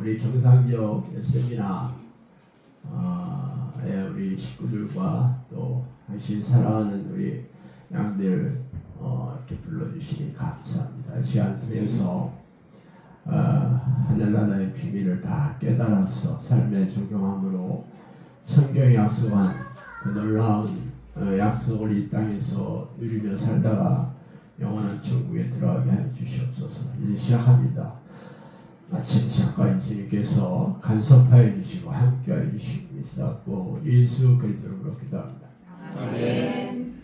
우리 경상지역 세미나 우리 식구들과 또 당신 사랑하는 우리 양들 이렇게 불러주시니 감사합니다. 이 시간 통해서 하늘나라의 비밀을 다 깨달아서 삶의 적용함으로 성경에 약속한 그 놀라운 약속을 이 땅에서 누리며 살다가 영원한 천국에 들어가게 하여 주시옵소서. 이제 시작합니다. 마침 시작과 주님께서 간섭하여 주시고 함께하여 주시고 믿사옵고 예수 그리스도로 기도합니다. 아멘.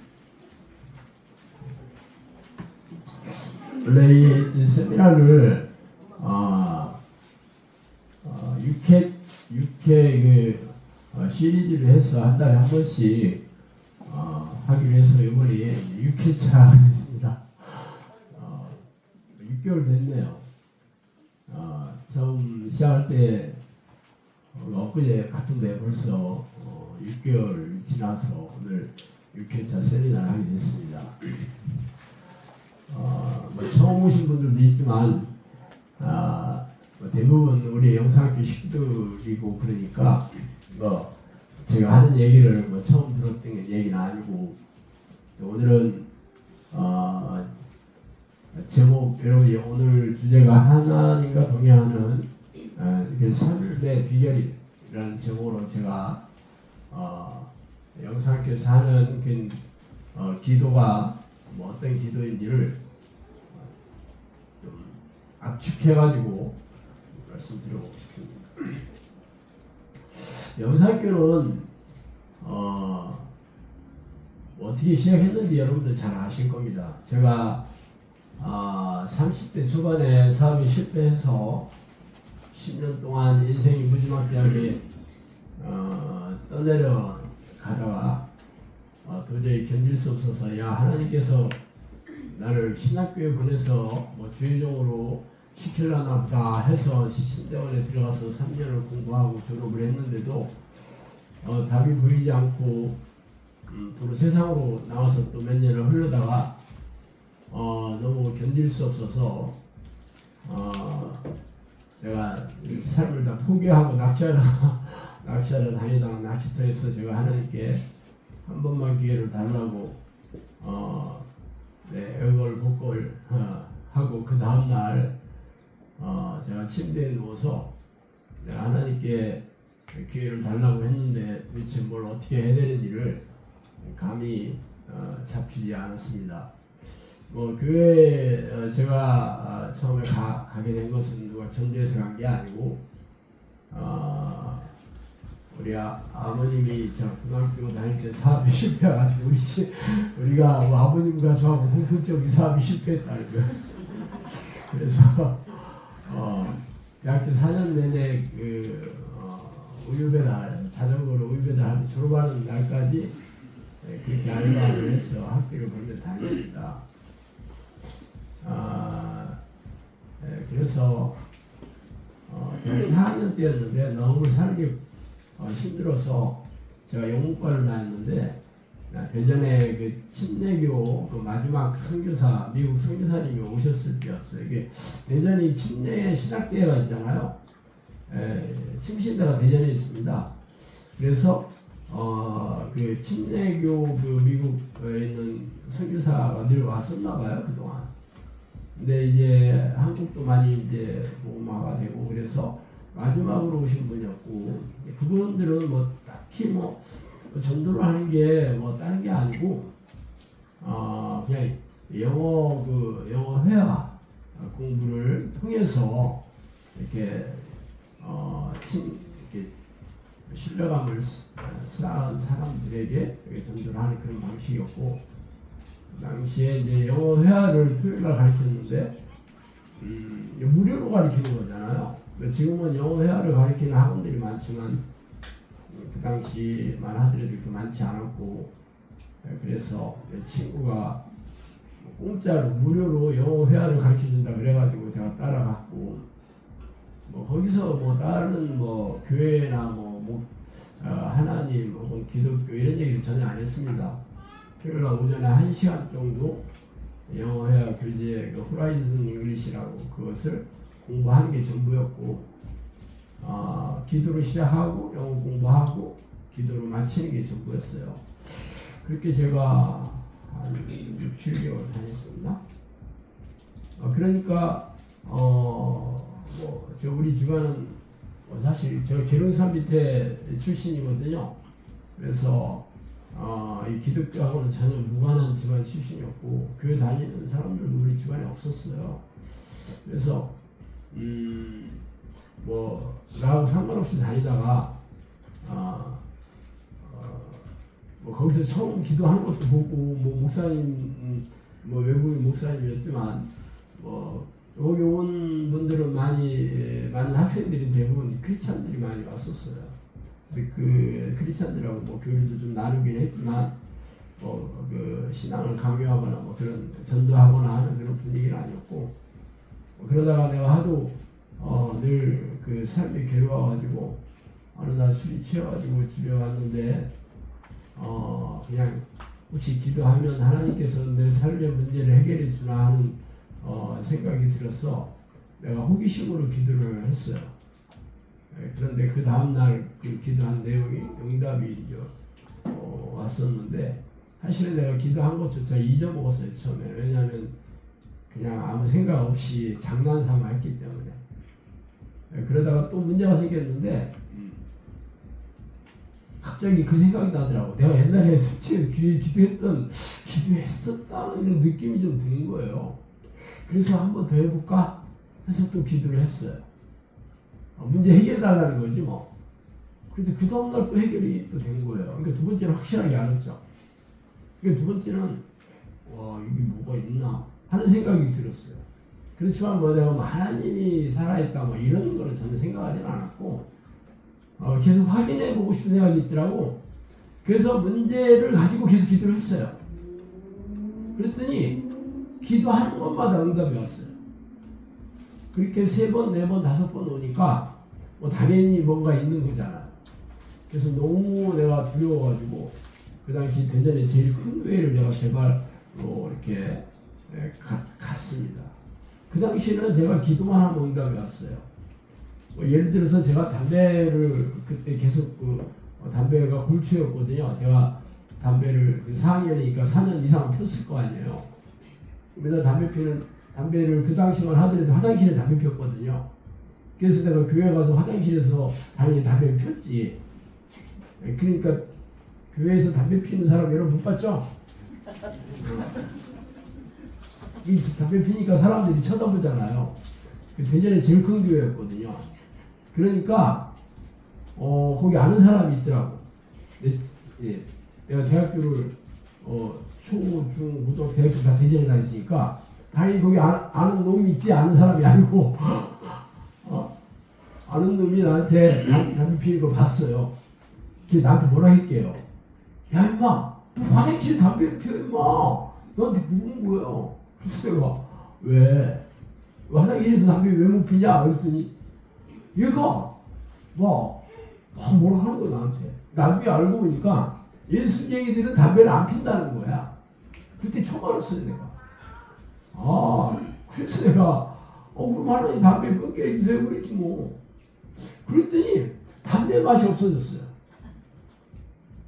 원래 이 세미나를 6회 시리즈를 해서 한 달에 한 번씩 하기로 해서 이번에 6회차 됐습니다. 6개월 됐네요. 처음 시작할 때 엊그제 같은데 벌써 6개월 지나서 오늘 6회차 세미나를 하게 됐습니다. 처음 오신 분들도 있지만 대부분 우리 영상학교 식구들이고 그러니까 제가 하는 얘기를 처음 들었던 얘기는 아니고 오늘은 제목 여러분 오늘 주제가 하나님과 동행하는 삶의 비결이라는 제목으로 제가 영상학교에서 하는 기도가 어떤 기도인지를 좀 압축해가지고 말씀드리고 싶습니다. 영상학교는 어떻게 시작했는지 여러분들 잘 아실 겁니다. 제가 30대 초반에 사업이 실패해서 10년 동안 인생이 무지막지하게 떠내려 가다가 도저히 견딜 수 없어서 하나님께서 나를 신학교에 보내서 주의종으로 시키려나 보다 해서 신대원에 들어가서 3년을 공부하고 졸업을 했는데도 답이 보이지 않고 도로 세상으로 나와서 또 몇 년을 흘러다가 너무 견딜 수 없어서 제가 삶을 다 포기하고 낚시하러 다니다가 낚시터에서 제가 하나님께 한 번만 기회를 달라고 애걸 복걸 하고 그 다음날 제가 침대에 누워서 하나님께 기회를 달라고 했는데 도대체 뭘 어떻게 해야 되는지를 감이 잡히지 않았습니다. 교회에 제가 처음에 가게 된 것은 누가 전도해서 간 게 아니고 우리 아버님이 제가 고등학교 다닐 때 사업이 실패해가지고 우리가 아버님과 저하고 공통적인 사업이 실패했다는 거예요. 그래서 대학교 4년 내내 우유배달 자전거로 우유배달하며 졸업하는 날까지 그렇게 알바를 해서 학교를 벌며 다녔습니다. 그래서 제가 4학년 때였는데 너무 살기 힘들어서 제가 영문과를 다녔는데 대전에 그 침례교 마지막 선교사 미국 선교사님이 오셨을 때였어요. 이게 대전이 침례 신학대회가 있잖아요. 침신대가 대전에 있습니다. 그래서 그 침례교 미국에 있는 선교사가 늘 왔었나 봐요 그동안. 근데 이제 한국도 많이 이제 복음화가 되고 그래서 마지막으로 오신 분이었고 그분들은 딱히 전도를 하는 게 다른 게 아니고 그냥 영어 회화 공부를 통해서 이렇게 이렇게 신뢰감을 쌓은 사람들에게 전도를 하는 그런 방식이었고 그 당시에 이제 영어 회화를 토요일날 가르쳤는데 무료로 가르치는 거잖아요. 지금은 영어 회화를 가르치는 학원들이 많지만 그 당시만 하더라도 그렇게 많지 않았고 그래서 친구가 공짜로 무료로 영어 회화를 가르쳐준다 그래가지고 제가 따라갔고 거기서 다른 교회나 하나님 혹은 기독교 이런 얘기를 전혀 안 했습니다. 토요일날 오전에 1시간 정도 영어 회화 교재 호라이즌 잉글리시라고 그것을 공부하는 게 전부였고 기도로 시작하고 영어 공부하고 기도로 마치는 게 전부였어요. 그렇게 제가 한 6, 7개월 다녔었나? 그러니까 우리 집안은 사실 제가 계룡산 밑에 출신이거든요. 그래서 이 기독교하고는 전혀 무관한 집안 출신이었고 교회 다니는 사람들도 우리 집안에 없었어요. 그래서 나하고 상관없이 다니다가 거기서 처음 기도하는 것도 보고 목사님 외국인 목사님이었지만 여기 온 분들은 많은 학생들이 대부분 크리스찬들이 많이 왔었어요. 그 크리스찬들하고 교류도 좀 나누긴 했지만 그 신앙을 강요하거나 그런 전도하거나 하는 그런 분위기는 아니었고 그러다가 내가 하도 늘 그 삶이 괴로워가지고 어느 날 술이 취해가지고 집에 왔는데 그냥 혹시 기도하면 하나님께서 내 삶의 문제를 해결해 주나 하는 생각이 들어서 내가 호기심으로 기도를 했어요. 그런데 그 다음날 그 기도한 내용이 응답이 왔었는데 사실은 내가 기도한 것조차 잊어먹었어요 처음에. 왜냐하면 그냥 아무 생각 없이 장난삼아 했기 때문에. 그러다가 또 문제가 생겼는데 갑자기 그 생각이 나더라고. 내가 옛날에 술 취해서 기도했었다는 이런 느낌이 좀 드는 거예요. 그래서 한 번 더 해볼까 해서 또 기도를 했어요. 문제 해결해달라는 거지 뭐. 그래서 그 다음날 또 해결이 또 된 거예요. 그러니까 두 번째는 확실하게 알았죠. 그러니까 두 번째는 이게 뭐가 있나 하는 생각이 들었어요. 그렇지만 내가 하나님이 살아있다 이런 거는 전혀 생각하지는 않았고 계속 확인해보고 싶은 생각이 있더라고. 그래서 문제를 가지고 계속 기도를 했어요. 그랬더니 기도하는 것마다 응답이 왔어요. 그렇게 3번, 4번, 5번 오니까 당연히 뭔가 있는 거잖아요. 그래서 너무 내가 두려워가지고 그 당시 대전에 제일 큰 교회를 내가 개발로 이렇게 갔습니다. 그 당시에는 제가 기도만 하면 응답이 왔어요. 예를 들어서 제가 담배를 그때 계속 담배가 골초였거든요. 제가 담배를 4학년이니까 4년 이상 폈을 거 아니에요. 맨날 담배를 그 당시만 하더라도 화장실에 담배 폈거든요. 그래서 내가 교회 가서 화장실에서 당연히 담배를 폈지. 그러니까 교회에서 담배 피는 사람 여러분 못 봤죠? 이 담배 피니까 사람들이 쳐다보잖아요. 대전에 제일 큰 교회였거든요. 그러니까 거기 아는 사람이 있더라고. 내가 대학교를 초, 중, 고등, 대학교 다 대전에 다녔으니까 당연히 거기 아는 놈이 있지. 아는 사람이 아니고 아는 놈이 나한테 담배 피는 걸 봤어요. 걔 나한테 뭐라 했게요. 야 임마 너 화장실에 담배를 피워 임마. 너한테 묻은 거예요. 그래서 내가 왜 화장실에서 담배 왜 못 피냐 그랬더니 얘가 뭐라 하는 거야 나한테. 나중에 알고 보니까 얘 순쟁이들은 담배를 안 핀다는 거야. 그때 처음 알았어요 내가. 그래서 내가 그럼 하나님 담배 끊게 해주세요 그랬지 뭐. 그랬더니 담배 맛이 없어졌어요.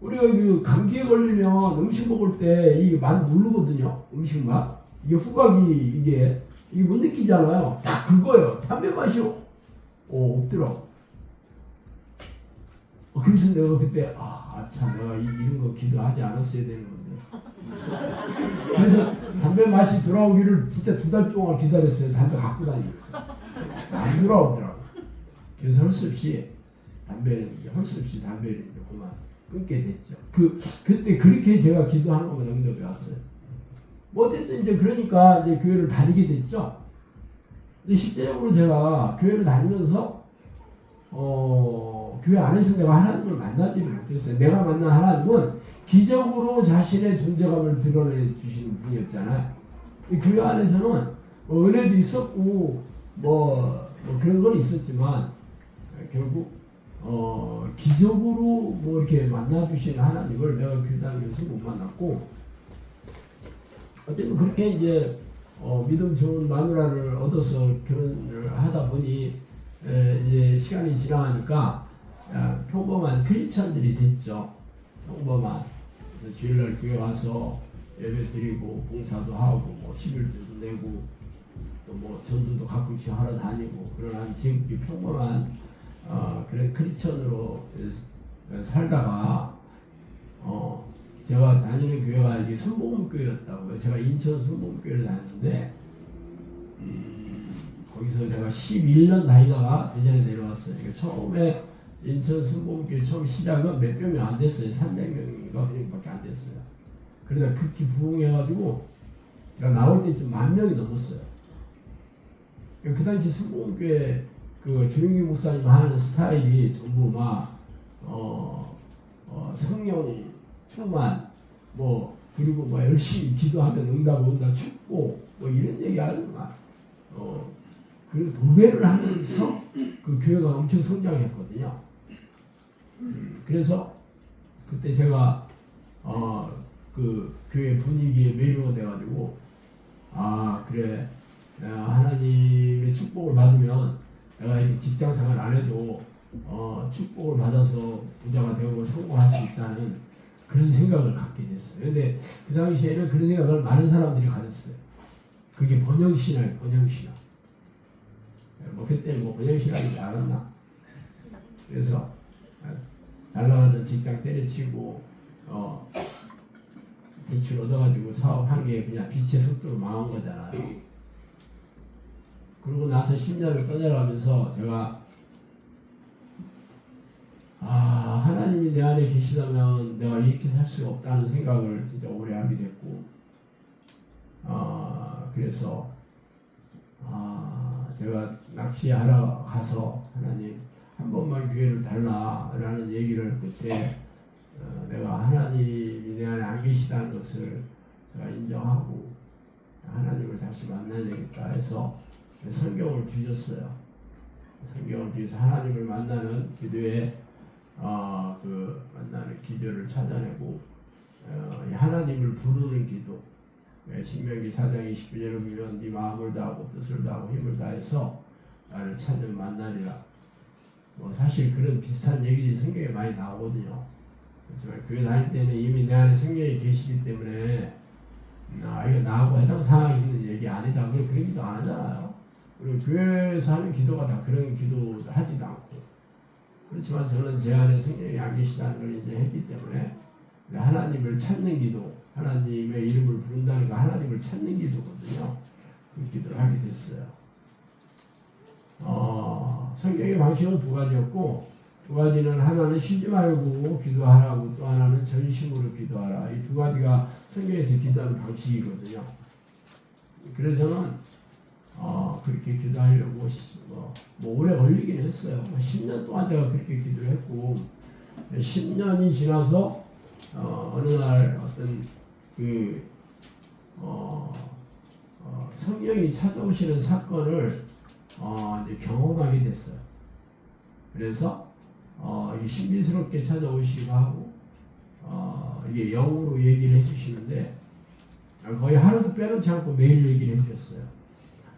우리가 그 감기에 걸리면 음식 먹을 때 이게 맛 모르거든요. 음식 맛. 이게 후각이 이게 못 느끼잖아요. 딱 그거예요. 담배 맛이 없더라고. 그래서 내가 그때 참 내가 이런 거 기도하지 않았어야 되는 건데. 그래서 담배 맛이 돌아오기를 진짜 2달 동안 기다렸어요. 담배 갖고 다니면서 안 돌아오더라고. 그래서 할 수 없이 담배를 그만 끊게 됐죠. 그때 그렇게 제가 기도하는 것만 응답이 왔어요. 어쨌든 그러니까 교회를 다니게 됐죠. 근데 실제적으로 제가 교회를 다니면서 교회 안에서 내가 하나님을 만나지를 못했어요. 내가 만난 하나님은 기적으로 자신의 존재감을 드러내 주시는 분이었잖아요. 이 교회 안에서는 은혜도 있었고 그런 건 있었지만 결국 기적으로 이렇게 만나 주시는 하나님을 내가 교회 다니면서 못 만났고 어쨌든 그렇게 믿음 좋은 마누라를 얻어서 결혼을 하다 보니 이제 시간이 지나가니까 평범한 크리스천들이 됐죠. 평범한. 그래서 주일날 교회 가서 예배 드리고 봉사도 하고 뭐 11조도 내고 또 뭐 전도도 가끔씩 하러 다니고 그런 지금까지 평범한 그런 크리스천으로 살다가 제가 다니는 교회가 이게 순복음교회였다고요. 제가 인천 순복음교회를 다녔는데 거기서 제가 11년 다니다가 대전에 내려왔어요. 그러니까 처음에 인천 순복음교회 처음 시작은 몇 명이 안 됐어요. 300명인가 그밖에 안 됐어요. 그러다 급히 부흥해가지고 제가 나올 때쯤 10,000명이 넘었어요. 그 당시 순복음교회 그 조용기 목사님 하는 스타일이 전부 막 성령 충만 뭐 그리고 뭐 열심히 기도하면 응답 온다 축복 뭐 이런 얘기 하는 막 그리고 도배를 하면서 그 교회가 엄청 성장했거든요. 그래서 그때 제가 그 교회 분위기에 매료가 돼가지고 그래 하나님의 축복을 받으면 내가 이 직장생활 안 해도 축복을 받아서 부자가 되고 성공할 수 있다는 그런 생각을 갖게 됐어요. 근데 그 당시에는 그런 생각을 많은 사람들이 가졌어요. 그게 번영신학이에요. 번영신학. 뭐 그때 뭐 번영신학인지 알았나? 그래서 잘 나가던 직장 때려치고 대출 얻어가지고 사업한 게 그냥 빛의 속도로 망한 거잖아요. 그러고 나서 10년을 떠내려가면서 제가 하나님이 내 안에 계시다면 내가 이렇게 살 수가 없다는 생각을 진짜 오래 하게 됐고 그래서 제가 낚시하러 가서 하나님 한 번만 기회를 달라라는 얘기를 끝에 내가 하나님이 내 안에 안 계시다는 것을 제가 인정하고 하나님을 다시 만나야 되겠다 해서 성경을 뒤졌어요. 성경을 뒤져서 하나님을 만나는 기도에 만나는 기도를 찾아내고 하나님을 부르는 기도. 신명기 4장 29절을 보면 네 마음을 다하고 뜻을 다하고 힘을 다해서 나를 찾는 만나리라. 뭐 사실 그런 비슷한 얘기들이 성경에 많이 나오거든요. 그렇지만 교회 다닐 때는 이미 내 안에 성령이 계시기 때문에 이거 나하고 해당 사항이 있는 얘기 아니다. 그런 기도 안 하잖아요. 그리고 교회에서 하는 기도가 다 그런 기도 하지도 않고. 그렇지만 저는 제 안에 성령이 안 계시다는 걸 이제 했기 때문에 하나님을 찾는 기도, 하나님의 이름을 부른다는 거 하나님을 찾는 기도거든요. 그 기도를 하게 됐어요. 성경의 방식은 두 가지였고, 두 가지는 하나는 쉬지 말고 기도하라고 또 하나는 전심으로 기도하라. 이 두 가지가 성경에서 기도하는 방식이거든요. 그래서 저는 그렇게 기도하려고 뭐 오래 걸리긴 했어요. 10년 동안 제가 그렇게 기도를 했고 10년이 지나서 어느 날 어떤 성령이 찾아오시는 사건을 이제 경험하게 됐어요. 그래서 이게 신비스럽게 찾아오시기도 하고 이게 영어로 얘기를 해주시는데 거의 하루도 빼놓지 않고 매일 얘기를 해주셨어요.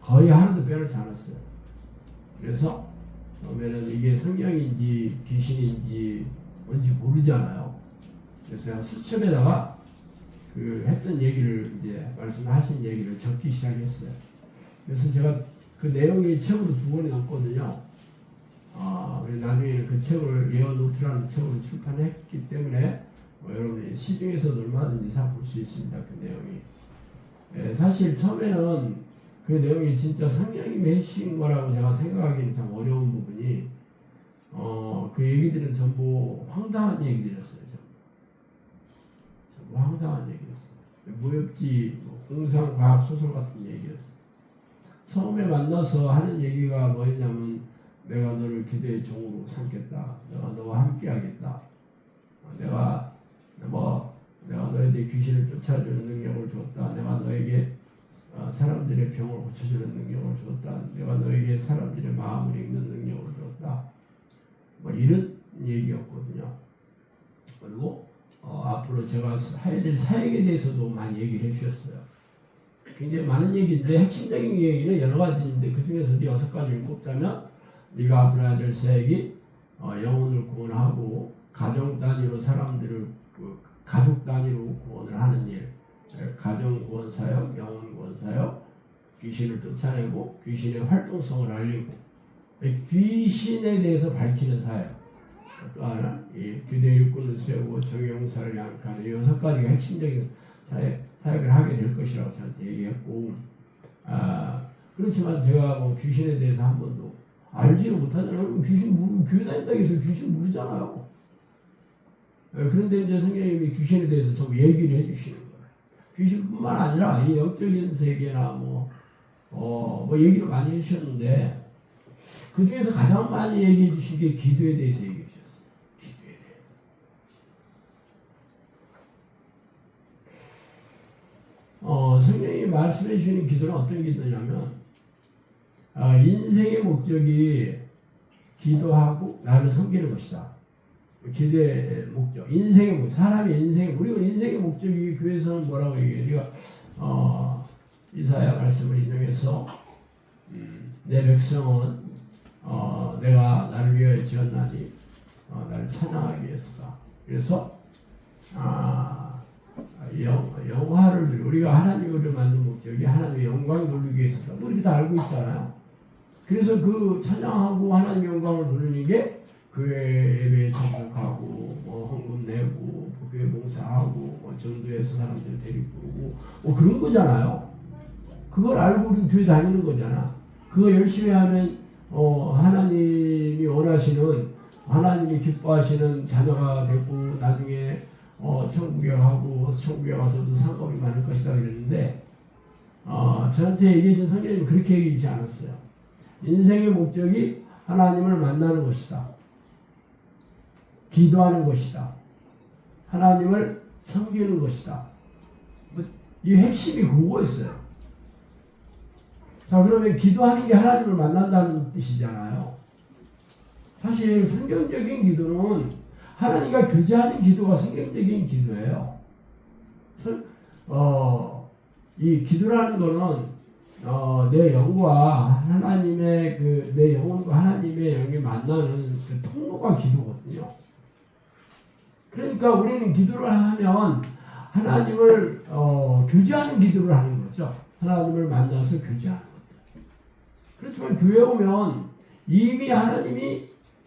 거의 하루도 빼놓지 않았어요. 그래서 처음에는 이게 성령인지 귀신인지 뭔지 모르잖아요. 그래서 제가 수첩에다가 했던 얘기를 이제 말씀하신 얘기를 적기 시작했어요. 그래서 제가 그 내용이 책으로 2권이 남거든요. 나중에는 그 책을 예언노트라는 책으로 출판했기 때문에 여러분이 시중에서도 얼마든지 사 볼 수 있습니다. 그 내용이. 사실 처음에는 그 내용이 진짜 성령님이 해주신 거라고 제가 생각하기는 참 어려운 부분이 그 얘기들은 전부 황당한 얘기들이었어요. 전부 황당한 얘기였어요. 무협지, 공상과학 소설 같은 얘기였어요. 처음에 만나서 하는 얘기가 뭐였냐면 내가 너를 기도의 종으로 삼겠다. 내가 너와 함께 하겠다. 내가 너에게 귀신을 쫓아주는 능력을 줬다. 내가 너에게 사람들의 병을 고쳐주는 능력을 줬다. 내가 너에게 사람들의 마음을 읽는 능력을 줬다. 뭐 이런 얘기였거든요. 그리고 앞으로 제가 해야 될 사역에 대해서도 많이 얘기를 해주셨어요. 굉장히 많은 얘기인데 핵심적인 얘기는 여러 가지인데 그 중에서도 6가지를 꼽자면 네가 앞으로 해야 될 사역이 영혼을 구원하고 가정 단위로 사람들을 가족 단위로 구원을 하는 일, 가정 구원 사역, 영혼 구원 사역, 귀신을 쫓아내고 귀신의 활동성을 알리고 귀신에 대해서 밝히는 사역, 또 하나 이 교대 일꾼을 세우고 정의용사를 양육하는 이 6가지가 핵심적인 사역을 하게 될 것이라고 저한테 얘기했고, 그렇지만 제가 뭐 귀신에 대해서 한 번도 알지를 못하잖아요. 귀신 모르고 교회 다닌다고 해서 귀신 모르잖아요. 그런데 이제 성경님이 귀신에 대해서 전부 얘기를 해주시는 거예요. 귀신뿐만 아니라 이 영적인 세계나 뭐 얘기를 많이 해주셨는데, 그 중에서 가장 많이 얘기해 주신 게 기도에 대해서 얘기해 주셨어요. 기도에 대해서. 성경이 말씀해 주시는 기도는 어떤 기도냐면, 인생의 목적이 기도하고 나를 섬기는 것이다. 기도의 목적, 인생의 목적, 사람의 우리가 인생의 목적이 교회에서는 뭐라고 얘기해요? 이사야 말씀을 인용해서 내 백성은 내가 나를 위하여 지었나니 나를 찬양하기 위해서다. 그래서 영화를 누리고, 우리가 하나님을 만든 목적이 하나님의 영광을 돌리기 위해서다. 우리 다 알고 있잖아요. 그래서 그 찬양하고 하나님의 영광을 돌리는 게 교회 예배에 참석하고 헌금 내고 교회 봉사하고 전도해서 사람들 데리고 오고 그런 거잖아요. 그걸 알고 우리 교회 다니는 거잖아. 그거 열심히 하면 하나님이 원하시는, 하나님이 기뻐하시는 자녀가 되고 나중에 천국에 가고 천국에 가서도 상급이 많을 것이다 그랬는데, 저한테 얘기해 준 성경님은 그렇게 얘기하지 않았어요. 인생의 목적이 하나님을 만나는 것이다. 기도하는 것이다. 하나님을 섬기는 것이다. 이 핵심이 그거였어요. 자, 그러면 기도하는 게 하나님을 만난다는 뜻이잖아요. 사실 성경적인 기도는 하나님과 교제하는 기도가 성경적인 기도예요. 이 기도라는 거는 내 영과 하나님의 내 영혼과 하나님의 영이 만나는 그 통로가 기도거든요. 그러니까 우리는 기도를 하면 하나님을 교제하는 기도를 하는 거죠. 하나님을 만나서 교제하는 것. 그렇지만 교회 오면 이미 하나님이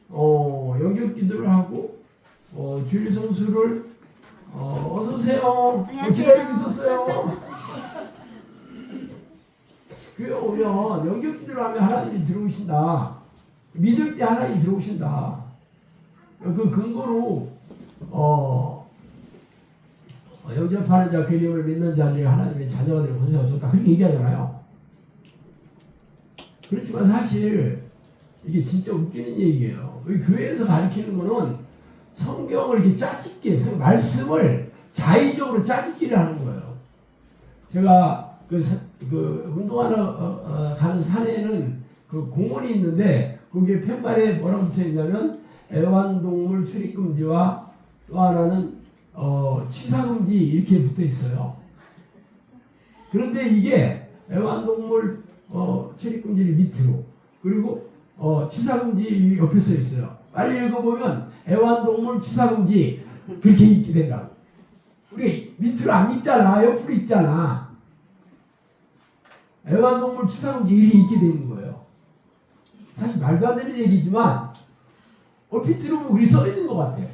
영적 기도를 하고 주일 성수를 어서 오세요. 기다리고 있었어요. 교회 오면 영적 기도를 하면 하나님이 들어오신다. 믿을 때 하나님이 들어오신다. 그 근거로 영접하는 자, 그 이름을 믿는 자들이 하나님의 자녀가 되는 권세가 줬다. 그렇게 얘기하잖아요. 그렇지만 사실 이게 진짜 웃기는 얘기예요. 교회에서 가르치는 거는 성경을 이렇게 짜집기, 말씀을 자의적으로 짜집기를 하는 거예요. 제가 그 운동하러 가는 산에는 그 공원이 있는데 거기에 팻말에 뭐라고 붙여 있냐면 애완동물 출입금지와 또 하나는 취사금지 이렇게 붙어 있어요. 그런데 이게 애완동물 출입금지를 밑으로, 그리고 취사금지 옆에 써 있어요. 빨리 읽어보면 애완동물 취사금지 그렇게 읽게 된다고. 우리 밑으로 안 읽잖아. 옆으로 읽잖아. 애완동물 취사금지 이렇게 읽게 되는 거예요. 사실 말도 안 되는 얘기지만 얼핏 들어보면 그리 써 있는 것 같아요.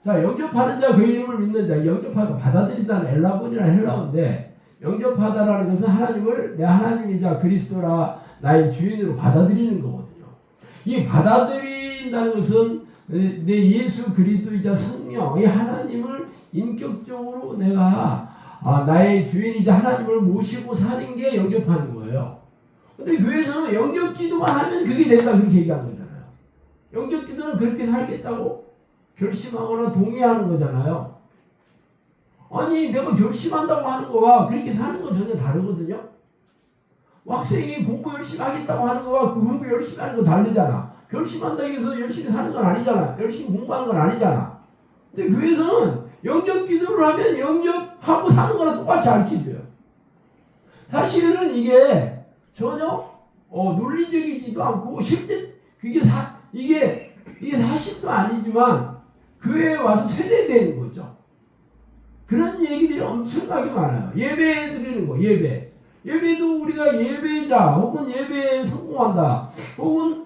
자, 영접하는 자, 그 이름을 믿는 자, 영접하고 받아들인다는 엘라본이라는 헬라어인데, 영접하다라는 것은 하나님을 내 하나님이자 그리스도라 나의 주인으로 받아들이는 거거든요. 이 받아들인다는 것은 내 예수 그리스도이자 성령, 이 하나님을 인격적으로 내가 나의 주인이자 하나님을 모시고 사는 게 영접하는 거예요. 근데 교회에서는 영접 기도만 하면 그게 된다, 그렇게 얘기하는 거잖아요. 영접 기도는 그렇게 살겠다고 결심하거나 동의하는 거잖아요. 아니, 내가 결심한다고 하는 거와 그렇게 사는 거 전혀 다르거든요. 학생이 공부 열심히 하겠다고 하는 거와 그 공부 열심히 하는 거 다르잖아. 결심한다고 해서 열심히 사는 건 아니잖아. 열심히 공부하는 건 아니잖아. 근데 교회에서는 영접 기도를 하면 영접하고 사는 거랑 똑같이 가르쳐줘요. 사실은 이게 전혀 논리적이지도 않고 실제 이게 사실도 아니지만 교회에 와서 세뇌되는 거죠. 그런 얘기들이 엄청나게 많아요. 예배 드리는 거, 예배도 우리가 예배자 혹은 예배에 성공한다 혹은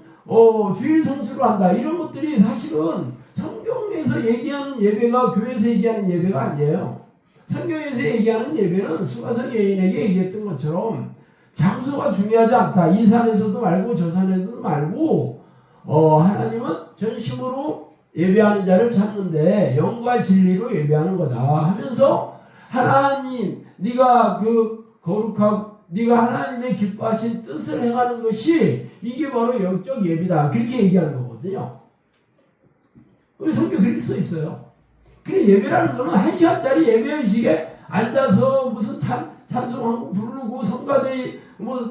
주일 성수를 한다 이런 것들이 사실은 성경에서 얘기하는 예배가 교회에서 얘기하는 예배가 아니에요. 성경에서 얘기하는 예배는 수가성 여인에게 얘기했던 것처럼 장소가 중요하지 않다. 이 산에서도 말고 저 산에서도 말고 하나님은 전심으로 예배하는 자를 찾는데 영과 진리로 예배하는 거다 하면서 하나님 네가 네가 하나님의 기뻐하신 뜻을 행하는 것이 이게 바로 영적 예배다. 그렇게 얘기하는 거거든요. 성경에 그렇게 써 있어요. 그래 예배라는 거는 1시간짜리 예배의식에 앉아서 무슨 찬송 한곡 부르고 성가대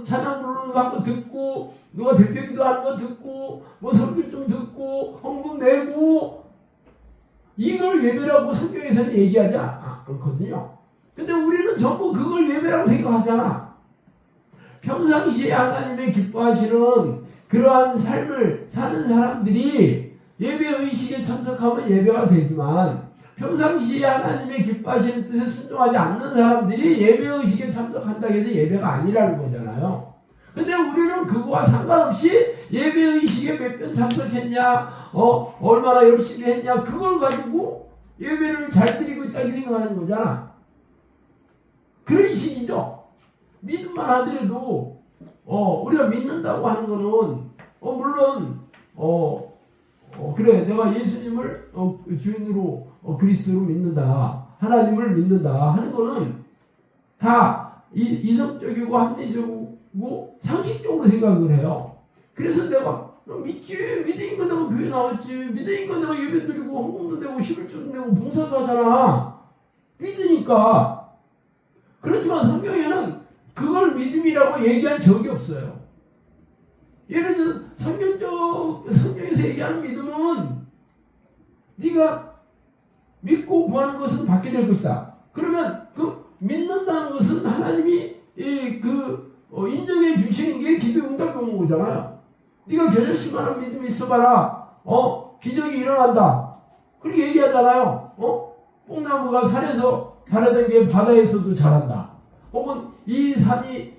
찬양 부르는 거 한번 듣고 누가 대표기도 하는 거 듣고 설교 좀 듣고 헌금 내고 이걸 예배라고 성경에서는 얘기하지 않거든요. 근데 우리는 전부 그걸 예배라고 생각하잖아. 평상시에 하나님의 기뻐하시는 그러한 삶을 사는 사람들이 예배의식에 참석하면 예배가 되지만 평상시에 하나님의 기뻐하시는 뜻에 순종하지 않는 사람들이 예배의식에 참석한다고 해서 예배가 아니라는 거잖아요. 근데 우리는 그거와 상관없이 예배의식에 몇 번 참석했냐 얼마나 열심히 했냐 그걸 가지고 예배를 잘 드리고 있다고 생각하는 거잖아. 그런 식이죠. 믿음만 하더라도 우리가 믿는다고 하는 거는 물론 그래 내가 예수님을 주인으로 그리스도로 믿는다 하나님을 믿는다 하는 거는 다 이성적이고 합리적이고 상식적으로 생각을 해요. 그래서 내가 믿지 믿으니까 내가 교회 나왔지 믿으니까 내가 예배 드리고 헌금도 내고 11조도 내고 봉사도 하잖아. 믿으니까. 그렇지만 성경에는 그걸 믿음이라고 얘기한 적이 없어요. 예를 들어 성경에서 얘기하는 믿음은 네가 믿고 구하는 것은 받게 될 것이다. 그러면 그 믿는다는 것은 하나님이 인정해 주시는 게 기도 응답 오는 거잖아요. 네가 겨자씨만한 믿음이 있어봐라. 기적이 일어난다. 그렇게 얘기하잖아요. 뽕나무가 산에서 자라던 게 바다에서도 자란다. 혹은 이 산이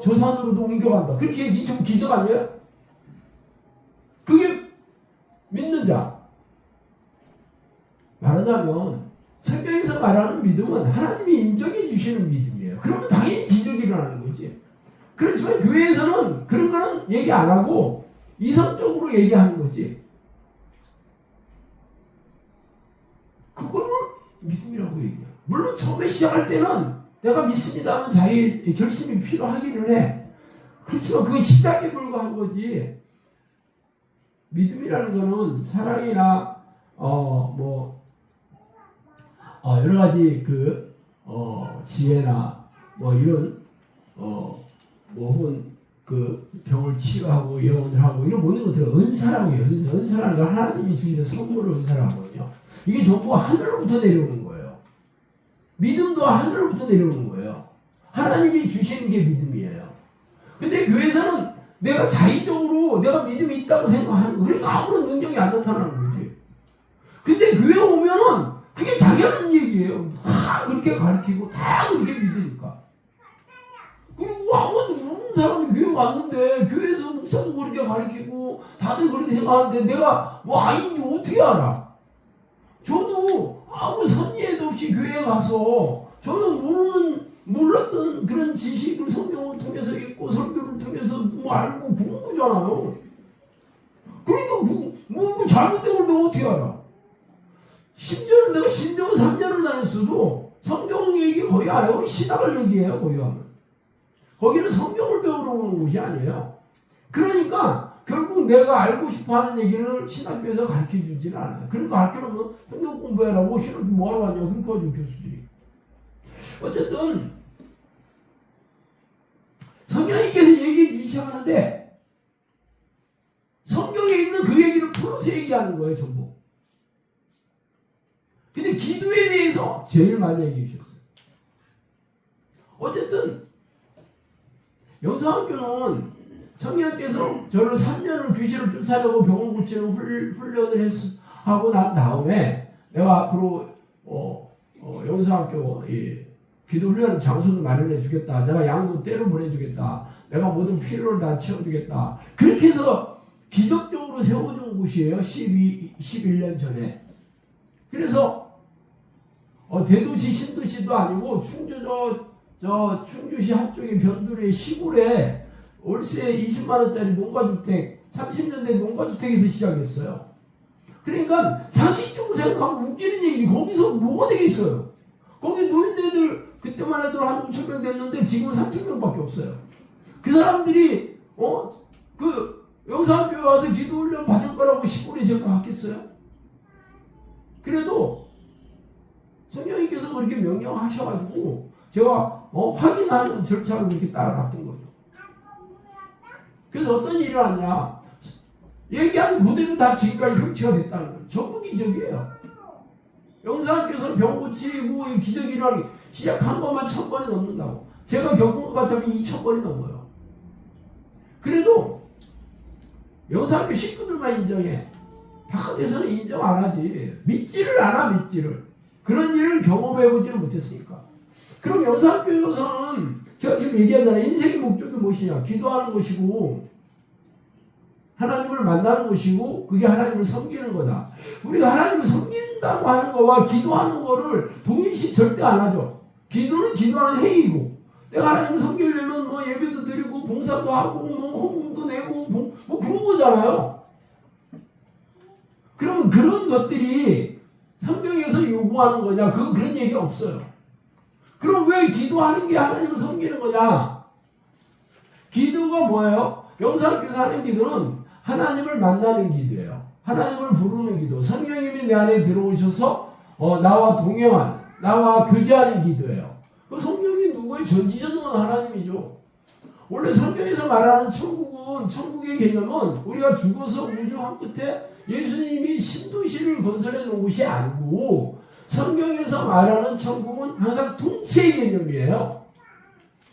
저 산으로도 옮겨간다. 그렇게 얘기 좀 기적 아니에요? 그게 믿는 자. 말하자면 성경에서 말하는 믿음은 하나님이 인정해 주시는 믿음이에요. 그러면 당연히 기적이 일어나는 거지. 그렇지만 교회에서는 그런 거는 얘기 안 하고 이성적으로 얘기하는 거지. 그거를 믿음이라고 얘기해요. 물론 처음에 시작할 때는 내가 믿습니다 하는 자기 결심이 필요하기는 해. 그렇지만 그건 시작에 불과한 거지. 믿음이라는 거는 사랑이나 여러 가지 지혜나 이런 혹은 병을 치유하고 예언을 하고 이런 모든 것들을 은사라고 해요. 은사라는 건 하나님이 주시는 선물을 은사라고 하거든요. 이게 전부 하늘로부터 내려오는 거예요. 믿음도 하늘로부터 내려오는 거예요. 하나님이 주시는 게 믿음이에요. 근데 교회에서는 내가 자의적으로 내가 믿음이 있다고 생각하는 거. 그러니까 아무런 능력이 안 나타나는 거지. 근데 교회 오면은 그게 당연한 얘기예요. 다 그렇게 가르치고 다 그렇게 믿으니까. 그리고 아무도 모르는 사람이 교회 왔는데 교회에서 목사도 그렇게 가르치고 다들 그렇게 생각하는데 내가 아닌지 어떻게 알아? 저도 아무 선의에도 없이 교회에 가서 저는 몰랐던 그런 지식을 성경을 통해서 읽고 설교를 통해서 알고 그런 거잖아요. 그러니까 이거 잘못된 걸 내가 어떻게 알아? 심지어는 내가 신대원 3년을 다녔어도 성경 얘기 거의 안 하고 신학을 얘기해요. 거기 가면. 거기는 성경을 배우러 오는 곳이 아니에요. 그러니까 결국 내가 알고 싶어하는 얘기를 신학교에서 가르쳐주지는 않아요. 그러니까 가르쳐놓으면 성경 공부해라고 신학교 뭐하러 왔냐고 그러니까 하죠 교수들이. 어쨌든 성령님께서 얘기해 주기 시작하는데 성경에 있는 그 얘기를 풀어서 얘기하는 거예요. 전부. 근데 기도에 대해서 제일 많이 얘기해 주셨어요. 어쨌든 영상학교는 성령께서 저를 3년을 귀신을 쫓아내고 병을 고치는 훈련을 하고 난 다음에 내가 앞으로 영상학교 기도 훈련 장소도 마련해 주겠다. 내가 양도 때로 보내주겠다. 내가 모든 필요를 다 채워주겠다. 그렇게 해서 기적적으로 세워준 곳이에요. 11년 전에. 그래서 대도시 신도시도 아니고 충주시 한쪽에 변두리의 시골에 월세 20만원짜리 농가주택 30년 된 농가주택에서 시작했어요. 그러니까 상식적으로 생각하면 웃기는 얘기지. 거기서 뭐가 되겠어요. 거기 노인네들 그때만 해도 한 5,000명 됐는데 지금은 3,000명밖에 없어요. 그 사람들이 그 영상교회 와서 기도훈련 받을 거라고 시골에 제가 갔겠어요? 그래도 성령님께서 그렇게 명령하셔가지고 제가 확인하는 절차를 그렇게 따라갔던 거죠. 그래서 어떤 일이 왔냐? 얘기한 그대로 다 지금까지 성취가 됐다는 거예요. 전부 기적이에요. 영사님께서 병 고치고 기적이라는 게 시작한 것만 1,000번이 넘는다고. 제가 겪은 것 같으면 2,000번이 넘어요. 그래도 영사학교 식구들만 인정해. 바깥에서는 인정 안 하지. 믿지를 않아, 믿지를. 그런 일을 경험해보지를 못했으니까. 그럼 영사학교에서는 제가 지금 얘기하잖아요. 인생의 목적이 무엇이냐? 기도하는 것이고 하나님을 만나는 것이고 그게 하나님을 섬기는 거다. 우리가 하나님을 섬긴다고 하는 거와 기도하는 거를 동일시 절대 안 하죠. 기도는 기도하는 행위고 내가 하나님을 섬기려면 뭐 예배도 드리고 봉사도 하고 뭐 헌금도 내고 뭐 그런 거잖아요. 그러면 그런 것들이 성경에서 요구하는 거냐? 그런 얘기 없어요. 그럼 왜 기도하는 게 하나님을 섬기는 거냐? 기도가 뭐예요? 영사학교에서 하는 기도는 하나님을 만나는 기도예요. 하나님을 부르는 기도. 성령님이 내 안에 들어오셔서 나와 동행한, 나와 교제하는 기도예요. 그 성령이 누구예요? 전지전능한 하나님이죠. 원래 성경에서 말하는 천국의 개념은 우리가 죽어서 우주 한 끝에 예수님이 신도시를 건설해 놓은 곳이 아니고 성경에서 말하는 천국은 항상 통치의 개념이에요.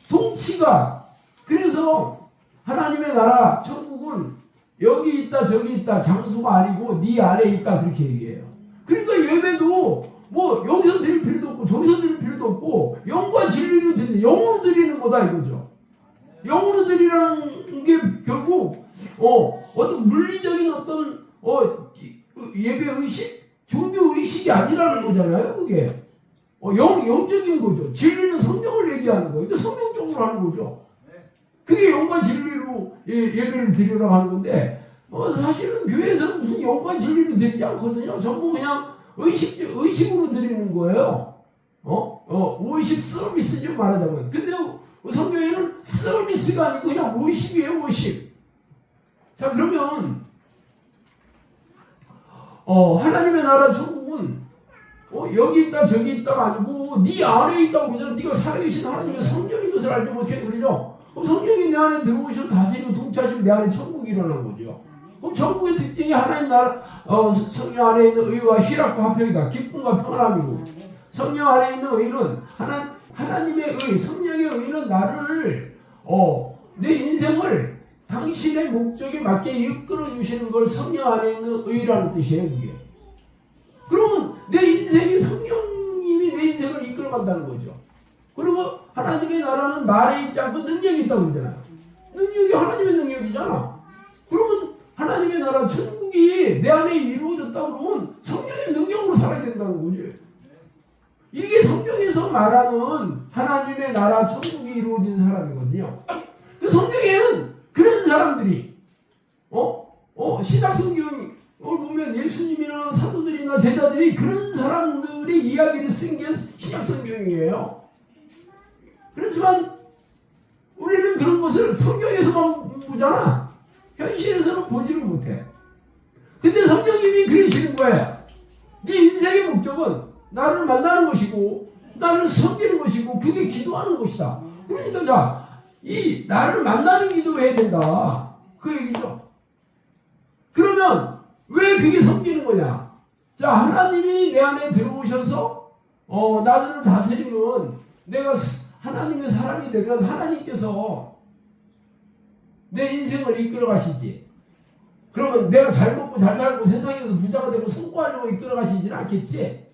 통치가. 그래서 하나님의 나라 천국은 여기 있다 저기 있다 장소가 아니고 네 안에 있다 그렇게 얘기해요. 그러니까 예배도 뭐 여기서 드릴 필요도 없고 저기서 드릴 필요도 없고 영과 진리로 드리는 영으로 드리는 거다 이거죠. 영으로 드리라는 게 결국 어떤 물리적인 어떤 예배 의식, 종교 의식이 아니라는 거잖아요. 그게 영적인 거죠. 진리는 성령을 얘기하는 거예요. 성령적으로 하는 거죠. 그게 영과 진리로 예배를 드리라고 하는 건데 사실은 교회에서는 무슨 영과 진리로 드리지 않거든요. 전부 그냥 의식으로 드리는 거예요. worship 서비스죠 말하자면. 근데 성경에는 서비스가 아니고 그냥 worship이에요. worship. 자 그러면 하나님의 나라 천국은 여기 있다 저기 있다가 아니고 네 안에 있다고 그러잖아. 네가 살아계신 하나님의 성령인 것을 알지 못해 그러죠. 그럼 성령이 내 안에 들어오셔서 다스리고 통치하시면 내 안에 천국이 일어나는 거죠. 그럼 천국의 특징이 하나님 나라 성령 안에 있는 의와 희락과 화평이다. 기쁨과 평안함이고 성령 안에 있는 의는 하나님의 의, 성령의 의는 나를 내 인생을 당신의 목적에 맞게 이끌어 주시는 걸 성령 안에 있는 의라는 뜻이에요. 그게. 그러면 내 인생이 성령님이 내 인생을 이끌어간다는 거죠. 그리고 하나님의 나라는 말에 있지 않고 능력이 있다고 그러잖아요. 능력이 하나님의 능력이잖아. 그러면 하나님의 나라 천국이 내 안에 이루어졌다 그러면 성령의 능력으로 살아야 된다는 거지. 이게 성경에서 말하는 하나님의 나라 천국이 이루어진 사람이거든요. 그 성경에는 그런 사람들이 신약 성경을 보면 예수님이나 사도들이나 제자들이 그런 사람들의 이야기를 쓴 게 신약 성경이에요. 그렇지만 우리는 그런 것을 성경에서만 보잖아. 현실에서는 보지를 못해. 근데 성령님이 그러시는 거예요. 네 인생의 목적은 나를 만나는 것이고 나를 섬기는 것이고 그게 기도하는 것이다. 그러니까 이 나를 만나는 기도를 해야 된다. 그 얘기죠. 그러면 왜 그게 섬기는 거냐? 자, 하나님이 내 안에 들어오셔서 나를 다스리는 내가 하나님의 사람이 되면 하나님께서 내 인생을 이끌어 가시지. 그러면 내가 잘 먹고 잘 살고 세상에서 부자가 되고 성공하려고 이끌어 가시지는 않겠지.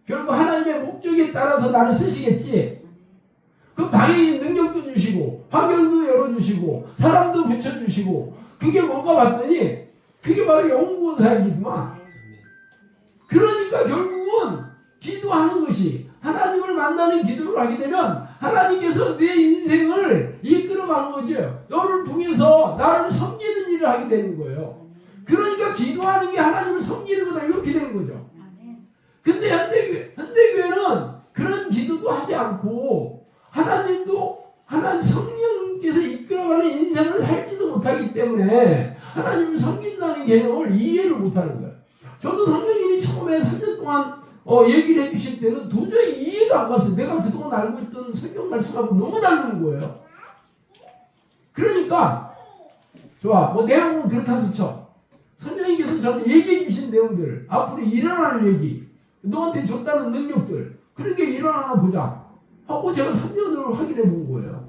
결국 하나님의 목적에 따라서 나를 쓰시겠지. 그럼 당연히 능력도 주시고 환경도 열어주시고 사람도 붙여주시고 그게 뭔가 봤더니 그게 바로 영구원사이기더만. 그러니까 결국은 기도하는 것이 하나님을 만나는 기도를 하게 되면 하나님께서 내 인생을 이끌어가는 거죠. 너를 통해서 나를 섬기는 일을 하게 되는 거예요. 그러니까 기도하는 게 하나님을 섬기는 거다 이렇게 되는 거죠. 근데 현대교회는 그런 기도도 하지 않고 하나님 성령께서 이끌어가는 인생을 살지도 못하기 때문에 하나님을 섬긴다는 개념을 이해를 못하는 거예요. 저도 성령님이 처음에 3년 동안 얘기를 해주실 때는 도저히 이해가 안 갔어요. 내가 그동안 알고 있던 성경 말씀하고 너무 다른 거예요. 그러니까 좋아, 뭐 내용은 그렇다 쳐. 성령님께서 저한테 얘기해 주신 내용들, 앞으로 일어날 얘기, 너한테 줬다는 능력들, 그런 게 일어나나 보자 하고 제가 3년을 확인해 본 거예요.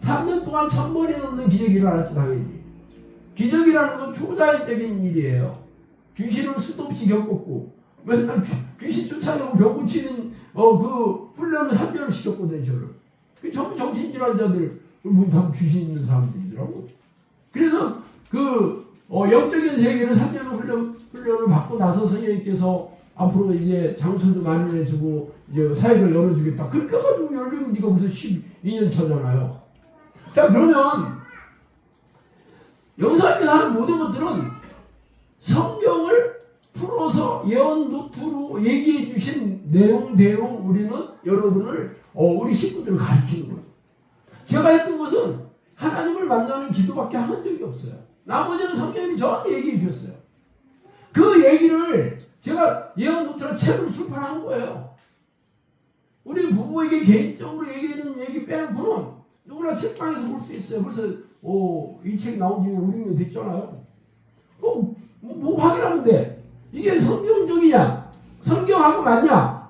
3년 동안 1000번이 넘는 기적이 일어났죠. 당연히 기적이라는 건 초자연적인 일이에요. 귀신을 수도 없이 겪었고 맨날 귀신 쫓아내고 병 고치는 그 훈련을 3년을 시켰거든요. 저를. 그 전부 정신질환자들 다 귀신 있는 사람들이더라고. 그래서 그 영적인 세계를 3년 훈련을 받고 나서 선생님께서 앞으로 이제 장소도 마련해주고 이제 사역을 열어주겠다. 그렇게 해가지고 열린 지가 벌써 12년 차잖아요. 자, 그러면 여기서 하는 모든 것들은 성경을 풀어서 예언 노트로 얘기해 주신 내용대로 우리는 여러분을 우리 식구들을 가르치는 거예요. 제가 했던 것은 하나님을 만나는 기도밖에 한 적이 없어요. 나머지는 성령님이 저한테 얘기해 주셨어요. 그 얘기를 제가 예언 노트라 책으로 출판한 거예요. 우리 부부에게 개인적으로 얘기해준 얘기 빼놓고는 누구나 책방에서 볼 수 있어요. 벌써 이 책 나온 지 5, 6년 됐잖아요. 뭐 확인하면 돼. 이게 성경적이냐? 성경하고 맞냐?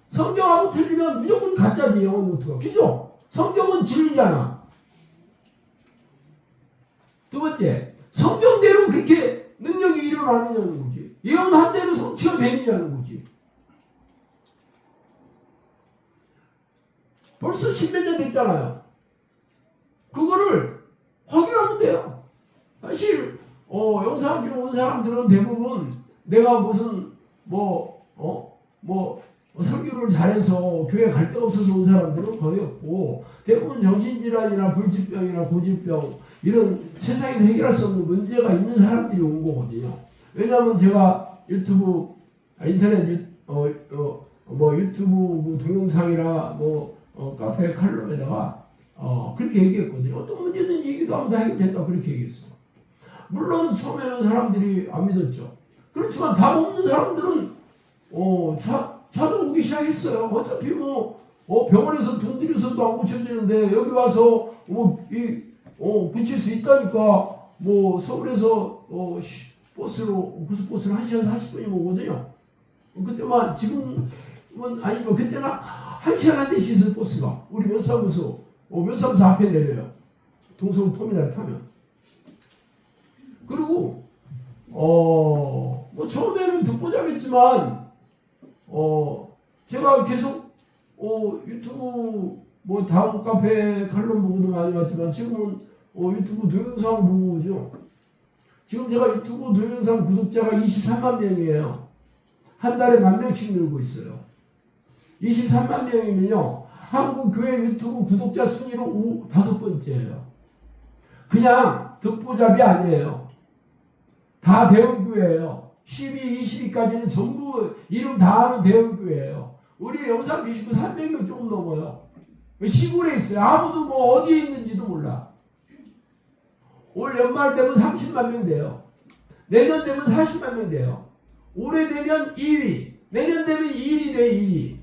성경하고 틀리면 무조건 가짜지, 영혼 노트가. 그죠? 성경은 진리잖아. 두 번째, 성경대로 그렇게 능력이 일어나느냐는 거지. 예언한 대로 성취가 되느냐는 거지. 벌써 10몇 년 됐잖아요. 그거를 확인하면 돼요. 사실 영상교회 온 사람들은 대부분 내가 무슨 설교를 잘해서 교회 갈 데 없어서 온 사람들은 거의 없고 대부분 정신질환이나 불치병이나 고질병 이런 세상에서 해결할 수 없는 문제가 있는 사람들이 온 거거든요. 왜냐하면 제가 유튜브 인터넷 유튜브 동영상이나 카페 칼럼에다가 그렇게 얘기했거든요. 어떤 문제든 얘기도 하면 다 해결된다 그렇게 얘기했어. 물론 처음에는 사람들이 안 믿었죠. 그렇지만 답 없는 사람들은 찾아오기 시작했어요. 어차피 병원에서 돈 들여서도 안 고쳐지는데 여기 와서 고칠 수 있다니까 서울에서 고속버스로 1시간 40분이 오거든요. 그때만 지금은 아니지만 그때는 1시간 한 대씩 있어요. 버스가 우리 면사무소 앞에 내려요. 동서울터미널 타면. 그리고 처음에는 듣고 잡았지만 제가 계속 유튜브 다음 카페 칼럼 보고도 많이 왔지만 지금은 유튜브 동영상 보고 오죠. 지금 제가 유튜브 동영상 구독자가 23만 명이에요. 한 달에 10,000명씩 늘고 있어요. 23만 명이면요 한국 교회 유튜브 구독자 순위로 5번째예요. 그냥 듣보잡이 아니에요. 다 대형교회예요. 12, 22까지는 전부 이름 다 아는 대형교회예요. 우리 영상 비식구 300명 조금 넘어요. 시골에 있어요. 아무도 어디에 있는지도 몰라. 올 연말 되면 30만 명 돼요. 내년 되면 40만 명 돼요. 올해 되면 2위, 내년 되면 1위 돼, 1위.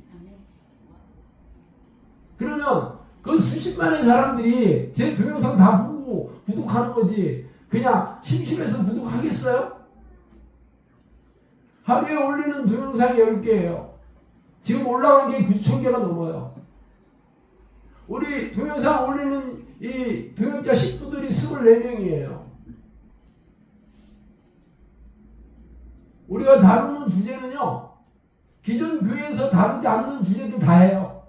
그러면 그 수십만의 사람들이 제 동영상 다 보고 구독하는 거지 그냥 심심해서 구독하겠어요? 하루에 올리는 동영상이 10개예요. 지금 올라간 게 9,000개가 넘어요. 우리 동영상 올리는 이 동역자 식구들이 24명이에요. 우리가 다루는 주제는요, 기존 교회에서 다루지 않는 주제들 다 해요.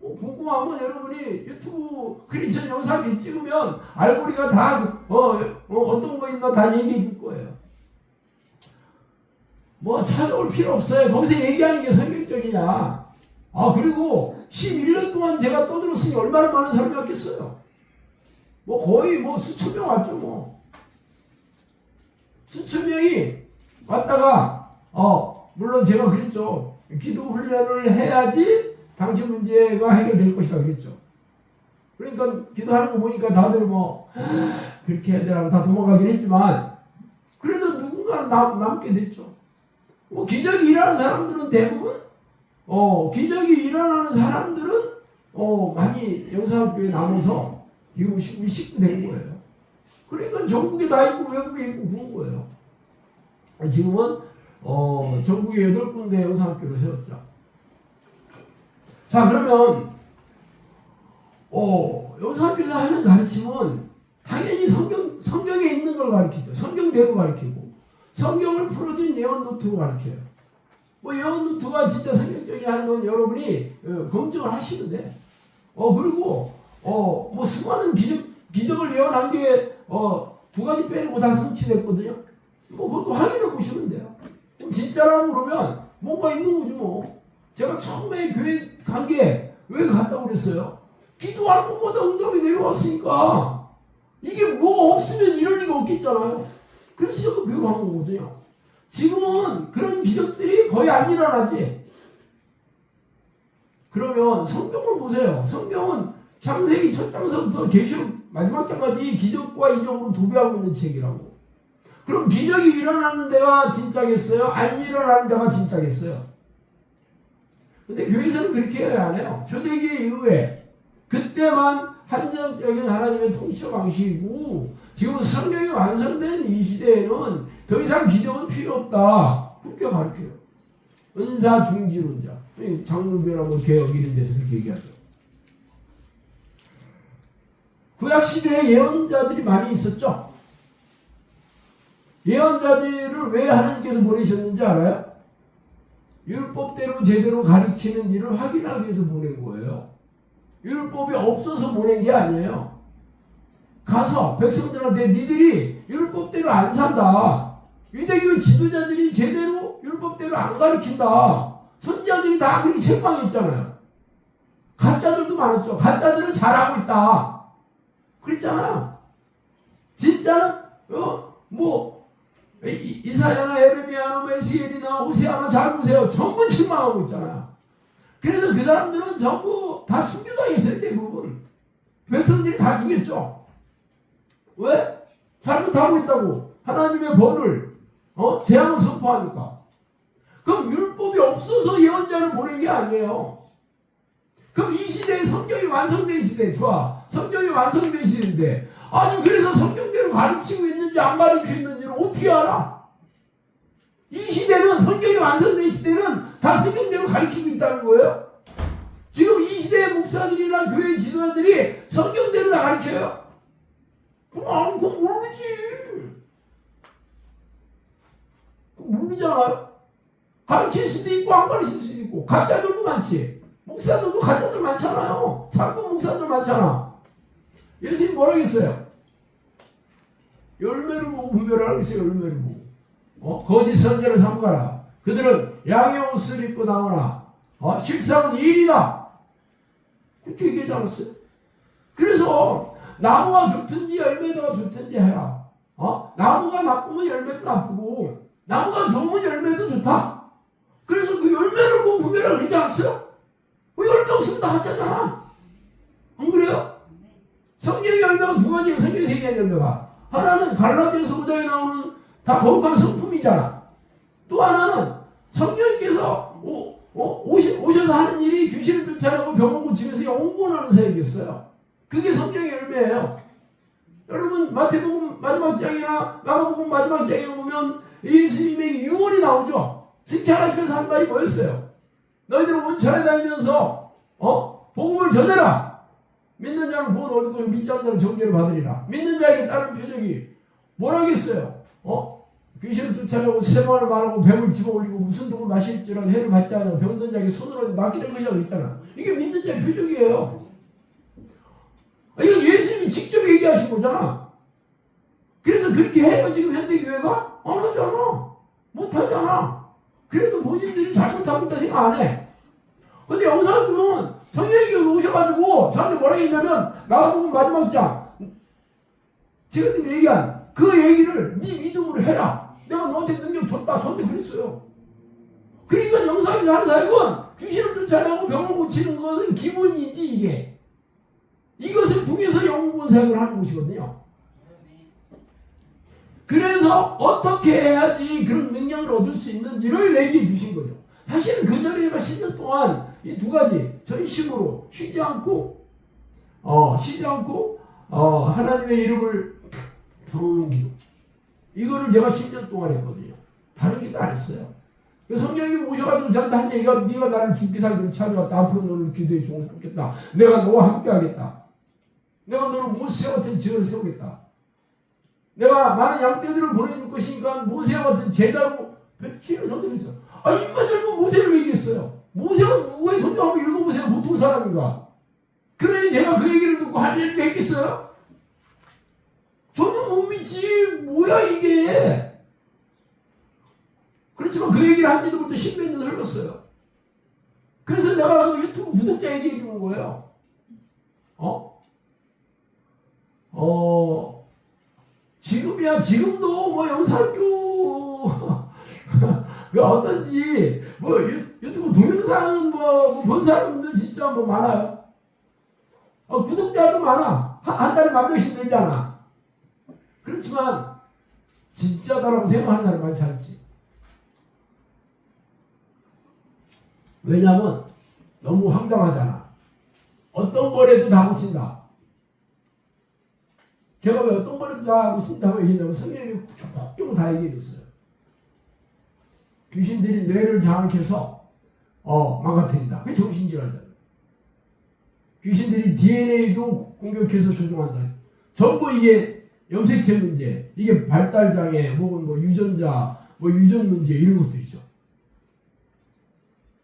궁금하면 여러분이 유튜브 크리스천 영상 이렇게 찍으면 알고리가 다 어떤 거 있나 다 얘기해 줄 거예요. 뭐 찾아올 필요 없어요. 거기서 얘기하는 게 성경적이냐. 그리고 11년 동안 제가 떠들었으니 얼마나 많은 사람이 왔겠어요. 뭐 거의 수천 명 왔죠 뭐. 수천 명이 왔다가 물론 제가 그랬죠. 기도 훈련을 해야지 당신 문제가 해결될 것이다 그랬죠. 그러니까 기도하는 거 보니까 다들 그렇게 해야 되라고 다 도망가긴 했지만 그래도 누군가는 남게 됐죠. 기적이 일어나는 사람들은 대부분 기적이 일어나는 사람들은 많이 영상학교에 남아서 우리 식구 된 거예요. 그러니까 전국에 다 있고 외국에 있고 그런 거예요. 지금은 전국에 8군데 영상학교를 세웠죠. 자, 그러면 영상학교에서 하는 가르침은 당연히 성경에 있는 걸 가르치죠. 성경대로 가르치고 성경을 풀어진 예언 노트로 가르쳐요. 예언 노트가 진짜 성경적이야 하는 건 여러분이 검증을 하시는데 그리고 수많은 기적을 예언한 게 2가지 빼놓고 다 성취됐거든요. 그것도 확인해 보시면 돼요. 진짜라고 그러면 뭔가 있는 거지 뭐. 제가 처음에 교회 간 게 왜 갔다고 그랬어요? 기도하는 것보다 응답이 내려왔으니까 이게 뭐 없으면 이럴 리가 없겠잖아요. 그래서 제가 교회 간 거거든요. 지금은 그런 기적들이 거의 안 일어나지. 그러면 성경을 보세요. 성경은 창세기 첫 장서부터 계시록 마지막 장까지 기적과 이적으로 도배하고 있는 책이라고. 그럼 기적이 일어나는 데가 진짜겠어요? 안 일어나는 데가 진짜겠어요? 근데 교회에서는 그렇게 해야 안 해요. 초대기의 이후에 그때만 한정적인 하나님의 통치 방식이고 지금 성경이 완성된 이 시대에는 더 이상 기적은 필요 없다. 그렇게 가르쳐요. 은사 중지론자. 장로교나 개혁 이런 데서 그렇게 얘기하죠. 구약시대에 예언자들이 많이 있었죠. 예언자들을 왜 하나님께서 보내셨는지 알아요? 율법대로 제대로 가리키는 일을 확인하기 위해서 보낸 거예요. 율법이 없어서 보낸 게 아니에요. 가서 백성들한테 니들이 율법대로 안 산다. 유대교 지도자들이 제대로 율법대로 안 가리킨다. 선지자들이 다 그렇게 책망했잖아요. 가짜들도 많았죠. 가짜들은 잘하고 있다. 그랬잖아요. 진짜는 이사야나 에레미야나 에스겔이나 호세아나 잘 보세요. 전부 책망하고 있잖아요. 그래서 그 사람들은 전부 다 순교당했어요. 대부분. 백성들이 다 죽였죠. 왜? 잘못하고 있다고. 하나님의 벌을 재앙을 선포하니까. 그럼 율법이 없어서 예언자를 보낸 게 아니에요. 그럼 이 시대에 성경이 완성된 시대. 좋아. 성경이 완성된 시대인데 아니 그래서 성경대로 가르치고 있는지 안 가르치고 있는지를 어떻게 알아? 이 시대는 성경이 완성된 시대는 다 성경대로 가르치고 있다는 거예요. 지금 이 시대의 목사들이나 교회 지도자들이 성경대로 다 가르쳐요. 그럼 그건 모르지. 모르잖아요. 가르칠 수도 있고 안 가르칠 수도 있고 가짜들도 많지. 목사들도 가짜들 많잖아요. 사건 목사들 많잖아. 예수님 뭐라고 했어요? 열매를 보고 분별하라고 했어요. 열매를 보고. 거짓 선지자를 삼가라. 그들은 양의 옷을 입고 나오나 실상은 일이다. 그렇게 얘기하지 않았어요? 그래서 나무가 좋든지 열매가 좋든지 해라. 나무가 나쁘면 열매도 나쁘고 나무가 좋으면 열매도 좋다. 그래서 그 열매를 보고 분별하라고 그러지 않았어요? 열매 없으면 다 가짜잖아. 안 그래요? 성경의 열매가 2가지예요. 성경의 3개의 열매가. 하나는 갈라디아서 5장에 나오는 다 거룩한 성품이잖아. 또 하나는 성령님께서 오셔서 하는 일이 귀신을 쫓아내고 병을 고치면서 영원하는 사역이었어요. 그게 성경의 열매예요. 여러분 마태복음 마지막 장이나 마가복음 마지막 장에 보면 예수님의 유언이 나오죠. 칭찬하시면서 한 말이 뭐였어요? 너희들은 온 천에 다니면서 복음을 전해라. 믿는 자는 구원 얻고 믿지 않는 자는 정죄를 받으리라. 믿는 자에게 다른 표적이 뭐라겠어요? 귀신을 쫓아내고 세마를 말하고 뱀을 집어올리고 무슨 독을 마실지라도 해를 받지 않으며 병든 자에게 손으로 맡기는 것이라고 있잖아. 이게 믿는 자의 표적이에요. 이건 예수님이 직접 얘기하신 거잖아. 그래서 그렇게 해요 지금 현대교회가? 안 하잖아. 못하잖아. 그래도 본인들이 잘못하고 있다 생각 안 해. 근데 영사님은 성령님께서 오셔가지고 저한테 뭐라 했냐면 나가보면 마지막 장 제가 지금 얘기한 그 얘기를 네 믿음으로 해라. 내가 너한테 능력 줬다. 저한테 그랬어요. 그러니까 영사님이 하는 사역은 귀신을 쫓아내고 병을 고치는 것은 기본이지 이게. 이것을 통해서 영웅 사역을 하는 것이거든요. 그래서 어떻게 해야지 그런 능력을 얻을 수 있는지를 얘기해 주신 거죠. 사실은 그 전에 내가 10년 동안 이 두 가지 전심으로 쉬지 않고 하나님의 이름을 부르는 기도. 이거를 제가 10년 동안 했거든요. 다른 기도 안 했어요. 성령님 오셔가지고 저한테 한 얘기가 네가 나를 죽기 살기로 찾아왔다. 앞으로 너를 기도에 종을 삼겠다. 내가 너와 함께 하겠다. 내가 너를 모세와 같은 지혜를 세우겠다. 내가 많은 양떼들을 보내줄 것이니까 모세와 같은 제자로 배치를 선택했어. 입만 열면 모세를 얘기했어요. 모세가 누구의 성경 한번 읽어보세요. 보통 사람인가. 그러니 제가 그 얘기를 듣고 할렐루야 했겠어요? 전혀 못 믿지. 뭐야 이게. 그렇지만 그 얘기를 한 지도 벌써 10몇 년 흘렀어요. 그래서 내가 그 유튜브 구독자 얘기해 주는 거예요. 지금도 뭐 영사학교 그 어떤지 뭐 유튜브 동영상 뭐 본 사람들 진짜 뭐 많아요. 구독자도 많아. 한 달에 10,000명씩 늘잖아. 그렇지만 진짜다라고 생각하는 사람 많지 않지. 왜냐면 너무 황당하잖아. 어떤 거래도 다 고친다. 제가 왜 어떤 거래도 다 고친다고 얘기하냐면 성경이 조금 다 얘기해 줬어요. 귀신들이 뇌를 장악해서 망가뜨린다. 그게 정신질환이다. 귀신들이 DNA도 공격해서 조종한다. 전부 이게 염색체 문제, 이게 발달장애, 혹은 뭐 유전자, 뭐 유전 문제 이런 것들이죠.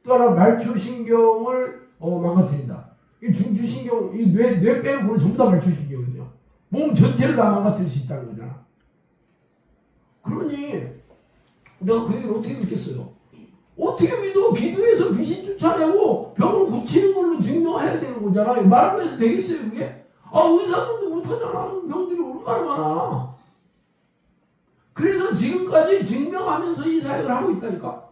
또 하나 말초신경을 망가뜨린다. 이 중추신경, 이 뇌 빼는 거는 전부 다 말초신경이거든요. 몸 전체를 다 망가뜨릴 수 있다는 거잖아. 그러니 내가 그 얘기를 어떻게 믿겠어요? 어떻게 믿어? 기도해서 귀신 쫓아내고 병을 고치는 걸로 증명해야 되는 거잖아. 말로 해서 되겠어요 그게? 의사들도 못하잖아. 병들이 얼마나 많아. 그래서 지금까지 증명하면서 이 사역을 하고 있다니까.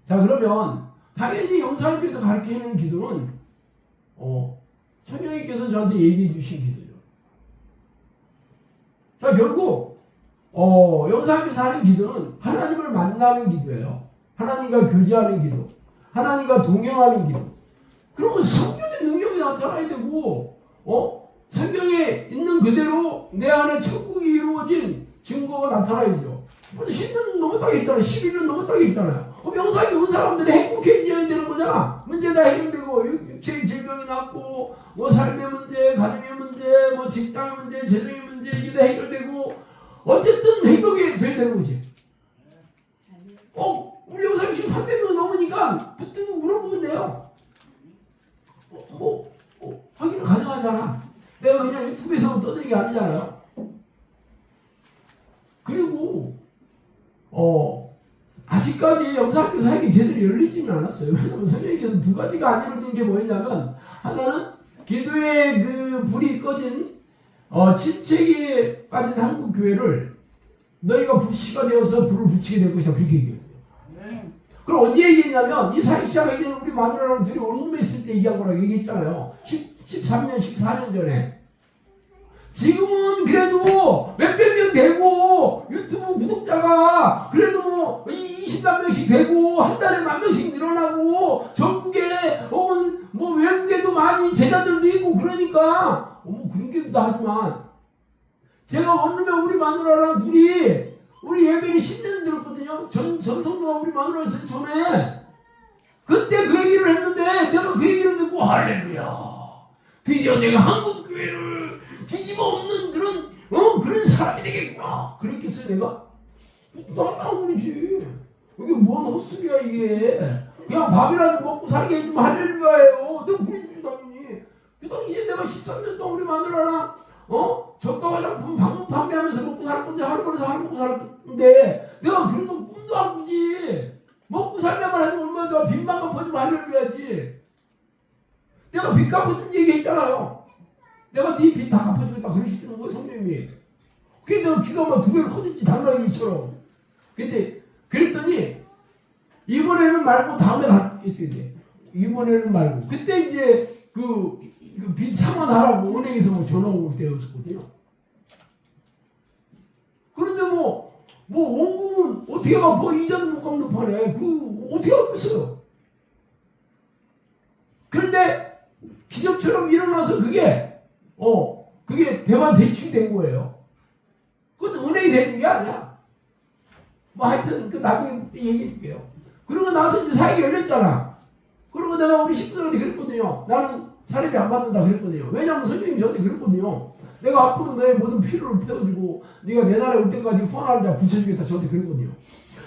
자 그러면 당연히 영사님께서 가르치는 기도는 천녀님께서 저한테 얘기해 주신 기도죠. 자 결국 영사님께서 하는 기도는 하나님을 만나는 기도예요. 하나님과 교제하는 기도, 하나님과 동행하는 기도. 그러면 성령의 능력이 나타나야 되고 성경에 있는 그대로 내 안에 천국이 이루어진 증거가 나타나야죠. 벌써 10년 넘었다고 했잖아요. 11년 넘었다고 했잖아요. 영상에 온 사람들이 행복해져야 되는 거잖아. 문제 다 해결되고 육체의 질병이 낫고 뭐 삶의 문제, 가정의 문제, 뭐 직장의 문제, 재정의 문제 이게 다 해결되고 어쨌든 행복이 돼야 되는 거지. 우리 영상이 지금 300명 넘으니까 붙들고 물어보면 돼요. 확인은 가능하잖아. 내가 그냥 유튜브에서만 떠드는 게 아니잖아요. 그리고 아직까지 영사학교 사역이 제대로 열리지는 않았어요. 왜냐하면 성령님께서 두 가지가 안 이루어진 게 뭐였냐면 하나는 기도의 그 불이 꺼진 침체기에 빠진 한국 교회를 너희가 불씨가 되어서 불을 붙이게 될 것이다. 그렇게 얘기해요. 그럼 언제 얘기했냐면 이 사역 시작하기 전에 우리 마누라랑 둘이 원룸에 있을 때 얘기한 거라고 얘기했잖아요. 13년, 14년 전에. 지금은 그래도 몇백 명 되고 유튜브 구독자가 그래도 뭐 20만 명씩 되고 한 달에 10,000명씩 늘어나고 전국에 혹은 뭐 외국에도 많이 제자들도 있고 그러니까 그런 게 있다 하지만 제가 원룸에 우리 마누라랑 둘이 우리 예배를 10년 들었거든요. 전 성도가 우리 마누라였어요 처음에. 그때 그 얘기를 했는데 내가 그 얘기를 듣고 할렐루야. 드디어 내가 한국 교회를 뒤집어 엎는 그런 사람이 되겠구나. 그렇게 해서 내가 나안 그러지. 이게 뭔 헛소리야 이게. 그냥 밥이라도 먹고 살게 해주면 할렐루야예요. 내가 그랬지 당연히. 그 당시에 내가 13년 동안 우리 마누라랑 저가 화장품 방문 판매하면서 먹고 살았는데 하루벌에서 하루 먹고 살았는데 내가 그런 건 꿈도 안 꾸지. 먹고 살려면 하지 얼마나 내가 빚만 갚아주면 할렐루야지. 내가 빚 갚아준 얘기했잖아요. 내가 네 빚 다 갚아주겠다 그러시는 거예요 성령님이. 그게 내가 귀가 막 2배로 커졌지 당나귀처럼. 근데 그랬더니 이번에는 말고 다음에 갈게. 이번에는 말고 그때 이제 그 빚 상환하라고 은행에서 뭐 전화 올 때였었거든요. 그런데 뭐 원금은 어떻게 갚아? 이자도 못 갚는 판에 그 어떻게 갚겠어요? 그런데 기적처럼 일어나서 그게 대환 대출된 거예요. 그것도 은행이 대준 게 아니야. 뭐 하여튼 그 나중에 얘기해 줄게요. 그러고 나서 이제 사역이 열렸잖아. 그러고 내가 우리 식구들한테 그랬거든요. 나는 사례비 안 받는다 그랬거든요. 왜냐면 선생님이 저한테 그랬거든요. 내가 앞으로 너의 모든 필요를 태워주고 네가 내 나라에 올 때까지 후원하는 자 붙여주겠다 저한테 그랬거든요.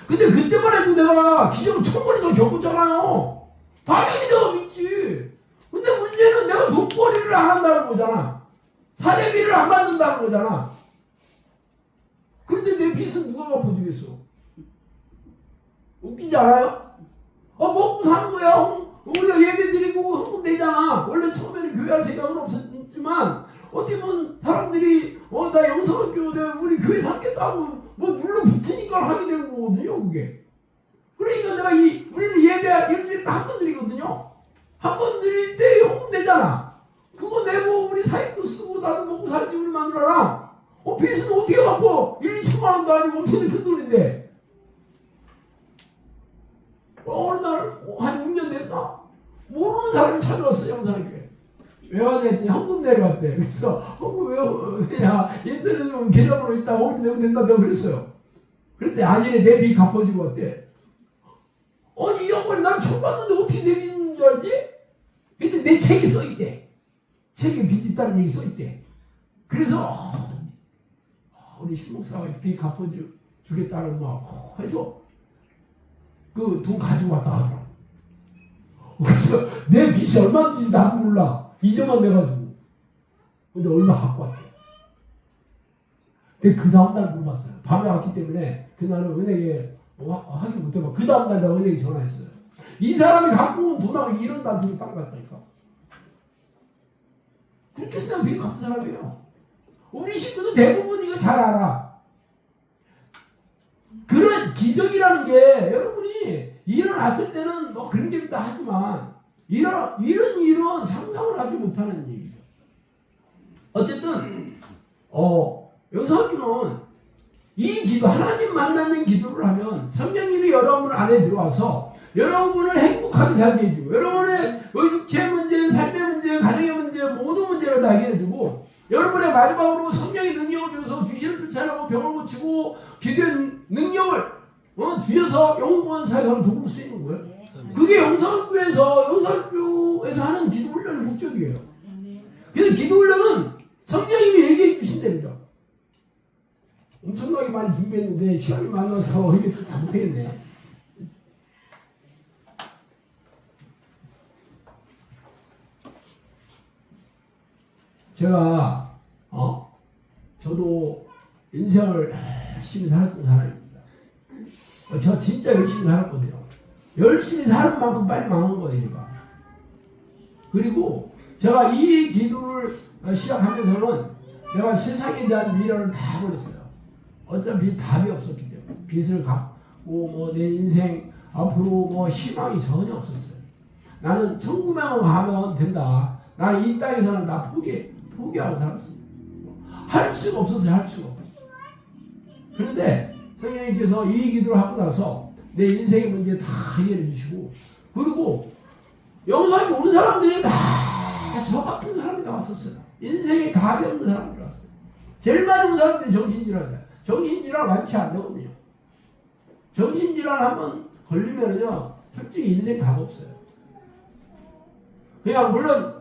근데 그때만 해도 내가 기적을 1000번이나 겪었잖아요. 당연히 내가 믿지. 근데 문제는 내가 돈벌이를 안 한다는 거잖아. 사례비를 안 받는다는 거잖아. 그런데 내 빚은 누가 갚아주겠어? 웃기지 않아요? 먹고 사는 거야. 우리가 예배 드리고 헌금 내잖아. 원래 처음에는 교회할 생각은 없었지만 어떻게 보면 사람들이 나 영성학교 우리 교회 삼겠다고 뭐 눌러 붙으니까 하게 되는 거거든요. 그게. 그러니까 내가 우리는 예배 일주일에 한 번 드리거든요. 한 번 드릴 때 헌금 내잖아. 그거 내고 우리 사익도 쓰고 나도 먹고 살지 우리 마누라랑. 빚은 어떻게 갚어? 1-2천만 원도 아니고 엄청나게 큰 돈인데. 어느 날 한 6년 됐나? 모르는 사람이 찾아왔어 영상교회. 왜 왔냐 했더니 헌금 내려왔대. 그래서 헌금 왜 인터넷에 보면 계좌번호 있다고 거기 내면 된다 내가 그랬어요. 그랬더니 아니네 내 빚 갚아주고 왔대. 아니 이 양반이 나를 처음 봤는데 어떻게 내 빚 있는 줄 알지? 그때 내 책이 써있대. 책에 빚 있다는 얘기 써있대. 그래서 우리 신목사가 빚 갚아주겠다는 막 해서 그 돈 가지고 왔다 하더라고. 그래서 내 빚이 얼마인지 나도 몰라. 이자만 내가지고. 근데 얼마 갖고 왔대. 근데 그 다음날 물어봤어요. 밤에 왔기 때문에 그날은 은행에 확인 못해봐. 그 다음날 내가 은행에 전화했어요. 이 사람이 갖고 온 돈하고 이런 단순히 딱 맞다니까. 그렇게 해서 내가 빚 갚은 사람이에요. 우리 식구도 대부분 이거 잘 알아. 그런 기적이라는 게 여러분이 일어났을 때는 뭐 그런 게 있다 하지만 이런 일은 상상을 하지 못하는 일이죠. 어쨌든 영성학교는 이 기도 하나님 만나는 기도를 하면 성령님이 여러분 안에 들어와서 여러분을 행복하게 살게 해주고 여러분의 육체 문제, 삶의 문제, 가정의 문제 모든 문제를 다 해결해주고 여러분의 마지막으로 성령의 능력을 줘서 귀신을 쫓아내고 병을 고치고 기도의 능력을 주셔서 영원한 사역하는 도구로 쓰이는 거예요. 그게 영성학교에서 하는 기도 훈련의 목적이에요. 그래서 기도 훈련은 성령님이 얘기해 주신답니다. 엄청나게 많이 준비했는데 시간이 많아서 이게 다 못하겠네. 제가 저도 인생을 열심히 살았던 사람입니다. 제가 진짜 열심히 살았거든요. 열심히 사는 만큼 빨리 망한 거예요. 제가. 그리고 제가 이 기도를 시작하면서는 내가 세상에 대한 미련을 다 버렸어요. 어차피 답이 없었기 때문에 빚을 갚고 내 인생 앞으로 희망이 전혀 없었어요. 나는 천국만 가면 된다. 나는 이 땅에서는 나 포기하고 살았습니다. 할 수가 없었어요. 할 수가 없어요. 그런데 성령님께서 이 기도를 하고 나서 내 인생의 문제 다 해결해 주시고 그리고 영상에 오는 사람들이 다 저 같은 사람이 나왔었어요. 인생에 답이 없는 사람들이 왔어요. 제일 많이 온 사람들이 정신질환이에요. 정신질환 완치 안 되거든요. 정신질환 한번 걸리면은요 솔직히 인생 답 없어요. 그냥 물론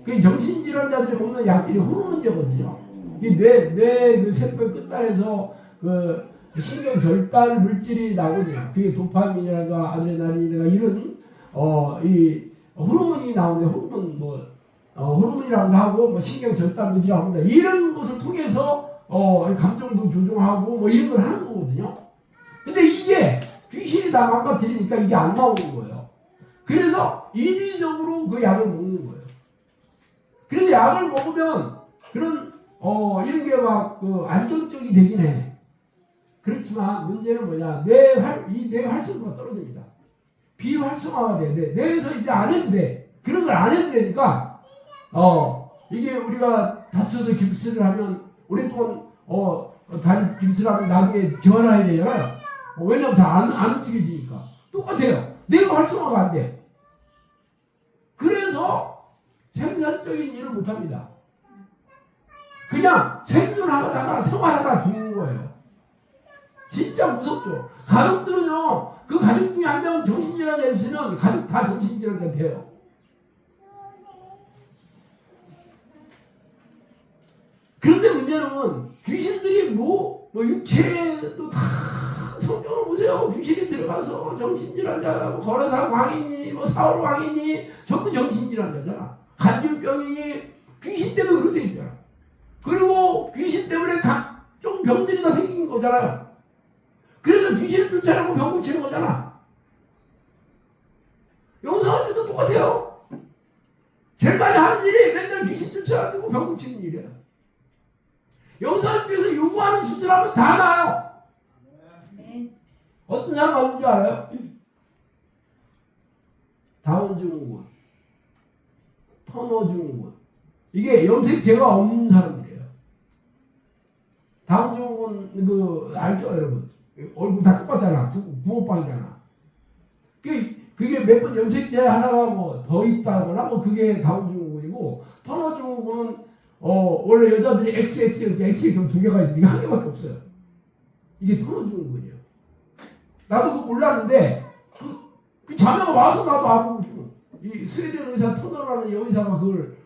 그 정신질환자들이 먹는 약들이 호르몬제거든요. 뇌 그 세포의 끝단에서 그 신경 결단 물질이 나오거든요. 그게 도파민이라든가 아드레날린이라든가 이런 이 호르몬이 나오는데 호르몬이라고 하고 뭐 신경 절단 물질이라고 합니다. 이런 것을 통해서 감정도 조종하고 뭐 이런 걸 하는 거거든요. 근데 이게 귀신이 다 망가뜨리니까 이게 안 나오는 거예요. 그래서 인위적으로 그 약을 먹는 거예요. 그래서 약을 먹으면 그런 이런 게 막 그 안정적이 되긴 해. 그렇지만 문제는 뭐냐? 뇌 활성도가 떨어집니다. 비활성화가 돼. 뇌에서 이제 안 해도 돼. 그런 걸 안 해도 되니까 이게 우리가 다쳐서 깁스를 하면 오랫동안 다리 깁스를 하면 나중에 재활해야 되잖아요. 왜냐면 잘 안 움직여지니까. 똑같아요. 뇌가 활성화가 안 돼. 그래서 생산적인 일을 못 합니다. 그냥 생존하다가 생활하다가 죽는 거예요. 진짜 무섭죠. 가족들은요, 그 가족 중에 한 명 정신질환자 있으면 가족 다 정신질환자 돼요. 그런데 문제는 귀신들이 뭐 육체도 다 성경을 보세요. 귀신이 들어가서 정신질환자, 거라사 왕이니, 사울 왕이니, 전부 정신질환자잖아. 간질병이니, 귀신 때문에 그렇게 있잖아. 그리고 귀신 때문에 각종 병들이 다 생긴 거잖아요. 그래서 귀신을 쫓아내고 병 고치는 거잖아. 영상학교도 똑같아요. 제일 많이 하는 일이 맨날 귀신 쫓아내고 병 고치는 일이에요. 영상학교에서 요구하는 수술하면 다 나아요. 어떤 사람 맞는 줄 알아요? 다운증후군, 터너증후군. 이게 염색체가 없는 사람들이에요. 다운증후군 알죠, 여러분? 얼굴 다 똑같잖아. 붕어빵이잖아. 그게 몇 번 염색체 하나가 뭐 더 있다거나 그게 다운증후군이고, 터너증후군은 원래 여자들이 XX, XX 두 개가 있는데 이게 한 개밖에 없어요. 이게 터너증후군이에요. 나도 그거 몰랐는데 그 자매가 와서 나도 알고 이 스웨덴 의사 터너라는 여의사가 그걸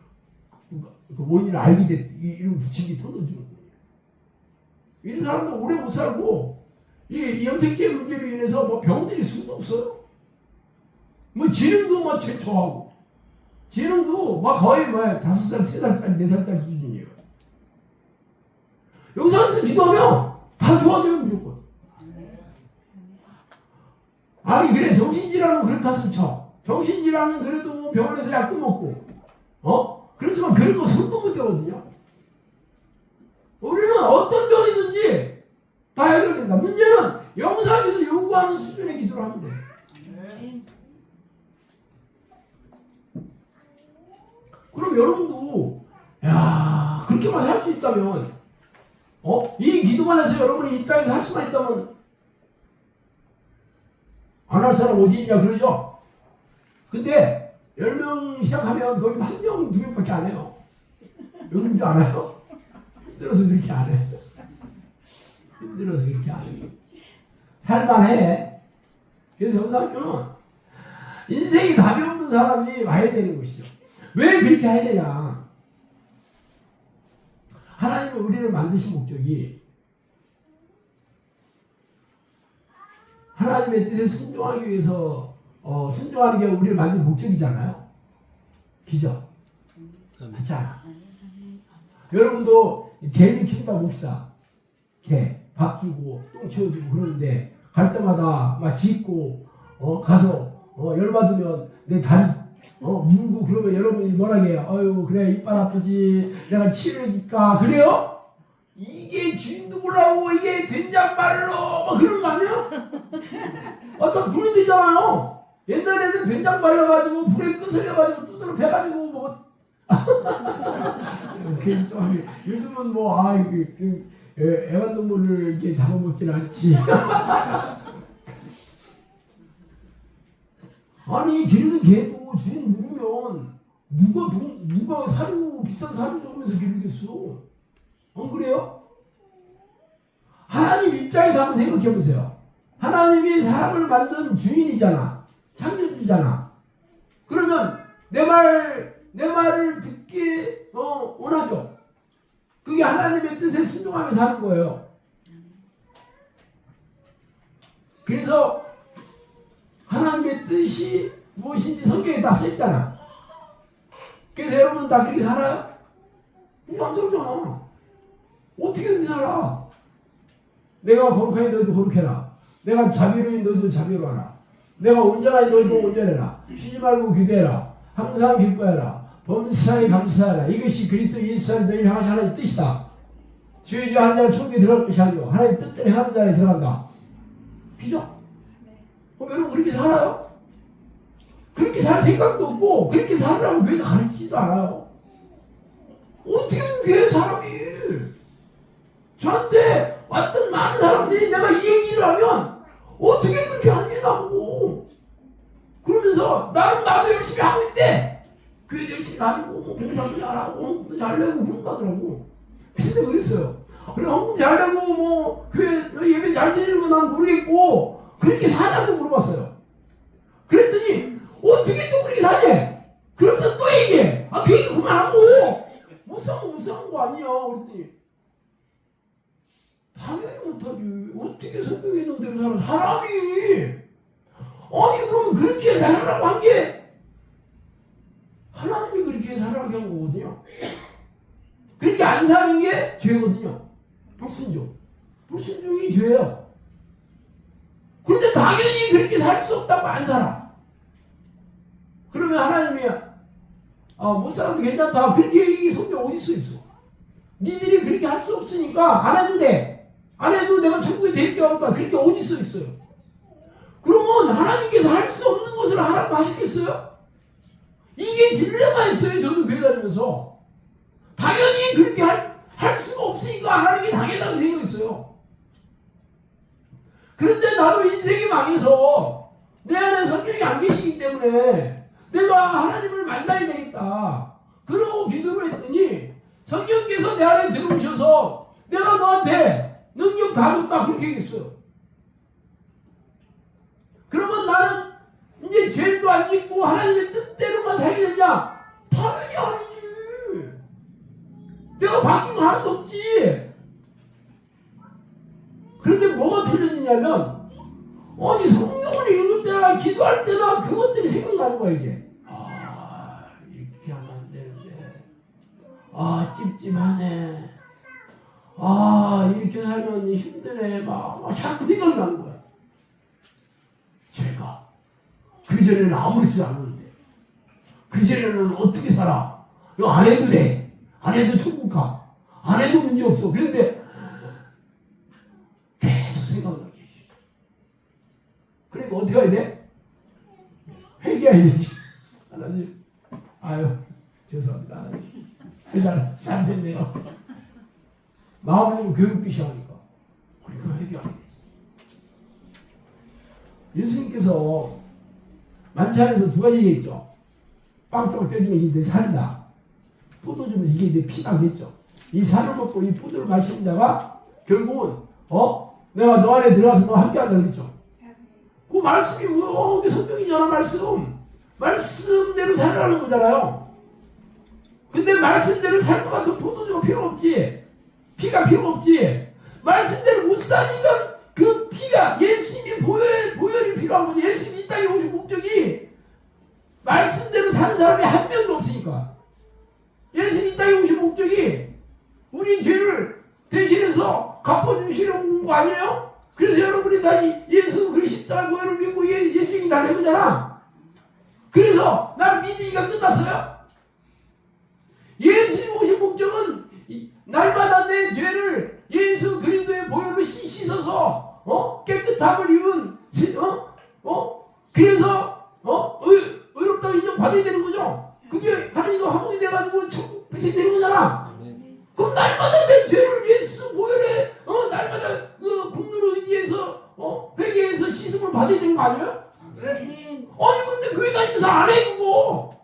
그 원인을 알게 됐 이름 붙인 게 터너증후군이에요. 이런 사람도 오래 못 살고 이 염색체 문제로 인해서 뭐 병들이 수도 없어요. 뭐 지능도 막 최초하고 지능도 막 거의 5살, 3살짜리, 4살짜리 수준이에요. 영상에서 기도하면 다 좋아져요, 무조건. 아니 그래, 정신질환은 그렇다 손쳐. 정신질환은 그래도 병원에서 약도 먹고 그렇지만 그런 거 손도 못 대거든요. 우리는 어떤 병이든지 다 해결된다. 문제는 영상에서 요구하는 수준의 기도를 하면 돼. 그럼 여러분도 그렇게만 할 수 있다면 이 기도만 해서 여러분이 이 땅에서 할 수만 있다면 안 할 사람 어디 있냐 그러죠? 근데 10명 시작하면 거기 1명, 2명밖에 안 해요. 왜 그런 줄 알아요? 힘들어서 그렇게 안 해. 힘들어서 그렇게 안 해. 살만해. 그래서 영상학교는 인생이 답이 없는 사람이 와야 되는 것이죠. 왜 그렇게 해야 되냐? 하나님은 우리를 만드신 목적이 하나님의 뜻에 순종하기 위해서 순종하는 게 우리를 만든 목적이잖아요. 그죠? 맞잖아. 여러분도 개를 키운다 봅시다. 개 밥 주고 똥 치워주고 그러는데 갈 때마다 막 짖고 가서 열받으면 내 다리 물고 그러면 여러분이 뭐라 해요? 어휴 그래 이빨 아프지 내가 치료해줄까 그래요? 이게 주인도 몰라고 이게 된장발로 막 그런 거 아니에요? 어떤 불이 되잖아요. 옛날에는 된장 발라가지고 불에 끄슬려가지고 두드러 패가지고 뭐 요즘은 애완동물을 이렇게 잡아먹지는 않지. 아니 기르는 개도 주인 물으면 누가 비싼 사료 주면서 기르겠어? 안 그래요? 하나님 입장에서 한번 생각해 보세요. 하나님이 사람을 만든 주인이잖아. 창조주잖아. 그러면 내 말을 듣기 원하죠. 그게 하나님의 뜻에 순종하면서 하는 거예요. 그래서 하나님의 뜻이 무엇인지 성경에 다 써있잖아. 그래서 여러분 다 그렇게 살아요? 안 살잖아. 어떻게 그렇게 살아? 내가 거룩하니 너희도 거룩해라. 내가 자비로니 너희도 자비로하라. 내가 온전하니 너희도 온전해라. 쉬지 말고 기도해라. 항상 기뻐해라. 범사에 감사하라. 이것이 그리스도 예수 안에 너희를 향하신 하나님의 뜻이다. 주의 주 하는 자는 천국에 들어갈 것이 아니오. 하나님 뜻대로 하는 자에 들어간다. 그죠? 그럼 여러분 그렇게 살아요? 그렇게 살 생각도 없고 그렇게 살으라고 교회에서 가르치지도 않아요. 어떻게 교회 사람이 저한테 왔던 많은 사람들이 내가 이 얘기를 하면 어떻게 그렇게 하냐고 그러면서 나도 열심히 하고 있대. 교회도 열심히 다니고 뭐 봉사도 잘하고 헌금도 잘 내고 그런다더라고. 비슷해 그랬어요. 그래 헌금 잘 내고 뭐 교회 예배 잘 드리는 건 난 모르겠고 그렇게 사냐고 물어봤어요. 그랬더니 어떻게 또 그렇게 사지? 그러면서 또 얘기해. 그 얘기 그만하고 못 사는 거 아니야. 그랬더니 당연히 못하지. 어떻게 성경에 있는 대로 살아 사람이. 아니 그러면 그렇게 살아라고 한 게 하나님이 그렇게 살아라고 한 거거든요. 그렇게 안 사는 게 죄거든요. 불순종이 죄예요. 그런데 당연히 그렇게 살 수 없다고 안 살아. 그러면 하나님이 못 살아도 괜찮다. 그렇게 성경 어디 써 있어? 니들이 그렇게 할 수 없으니까 안 해도 돼. 안 해도 내가 천국에 데리게 할까? 그렇게 어디 써 있어요? 그러면 하나님께서 할 수 없는 것을 하라고 하셨겠어요? 이게 딜레마였어요. 저도 교회 다니면서. 당연히 그렇게 할 수가 없으니까 안 하는 게 당연하다고 생각했어요. 그런데 나도 인생이 망해서 내 안에 성령이 안 계시기 때문에 내가 하나님을 만나야 되겠다. 그러고 기도를 했더니 성령께서 내 안에 들어오셔서 내가 너한테 능력 다 줬다 그렇게 얘기했어요. 그러면 나는 이제 죄도 안 짓고 하나님의 뜻대로만 살게 되냐? 당연히 아니지. 내가 바뀐 거 하나도 없지. 그런데 뭐가 틀려지냐면 아니 성령을 읽을 때나 기도할 때나 그것들이 생각나는 거야 이게. 이렇게 하면 안 되는데. 찝찝하네. 이렇게 살면 힘드네. 막 자꾸 생각이 나는 거야. 제가 그전에는 아무렇지도 않았는데 그전에는 어떻게 살아? 이거 안 해도 돼. 안 해도 천국 가. 안 해도 문제 없어. 그런데 계속 생각나게 해주죠. 그러니까 어떻게 해야 돼? 회개해야 되지. 하나님, 죄송합니다. 하나님. 제가 잘못했네요. 마음을 좀 교육기 시작하니까. 그러니까 회개해야 되지. 예수님께서 만찬에서 두 가지 얘기했죠. 빵 조금 떼주면 이게 내 살이다. 포도 주면 이게 내 피다 그랬죠. 이 살을 먹고 이 포도를 마시는 자가 결국은 내가 너 안에 들어가서 너와 함께한다 그랬죠. 그 말씀이 이게 성경이잖아. 말씀대로 살아가는 거잖아요. 근데 말씀대로 살 것 같은 포도주가 필요 없지. 피가 필요 없지. 말씀대로 못 사니까 그 피가 예수님이 보혈이 필요한 거지. 예수님이 이 땅에 오신 목적이 말씀대로 사는 사람이 한 명도 없으니까. 예수님이 이 땅에 오신 목적이 우리 죄를 대신해서 갚아주시려고 온 거 아니에요? 그래서 여러분이 다 예수 그 십자가 보혈을 믿고 예수님이 다 된 거잖아. 그래서 난 믿으니까 끝났어요? 예수님 오신 목적은 날마다 내 죄를 예수 그리스도의 보혈로 씻어서 깨끗함을 입은 그래서 의롭다고 인정받아야 되는 거죠. 그게 하나님과 화목이 돼가지고 천국 백성이 되는 거잖아. 그럼 날마다 내 죄를 예수 보혈에 날마다 그 국룰을 의지해서 회개해서 씻음을 받아야 되는 거 아니에요? 아니 근데 교회 다니면서 안 해 그거.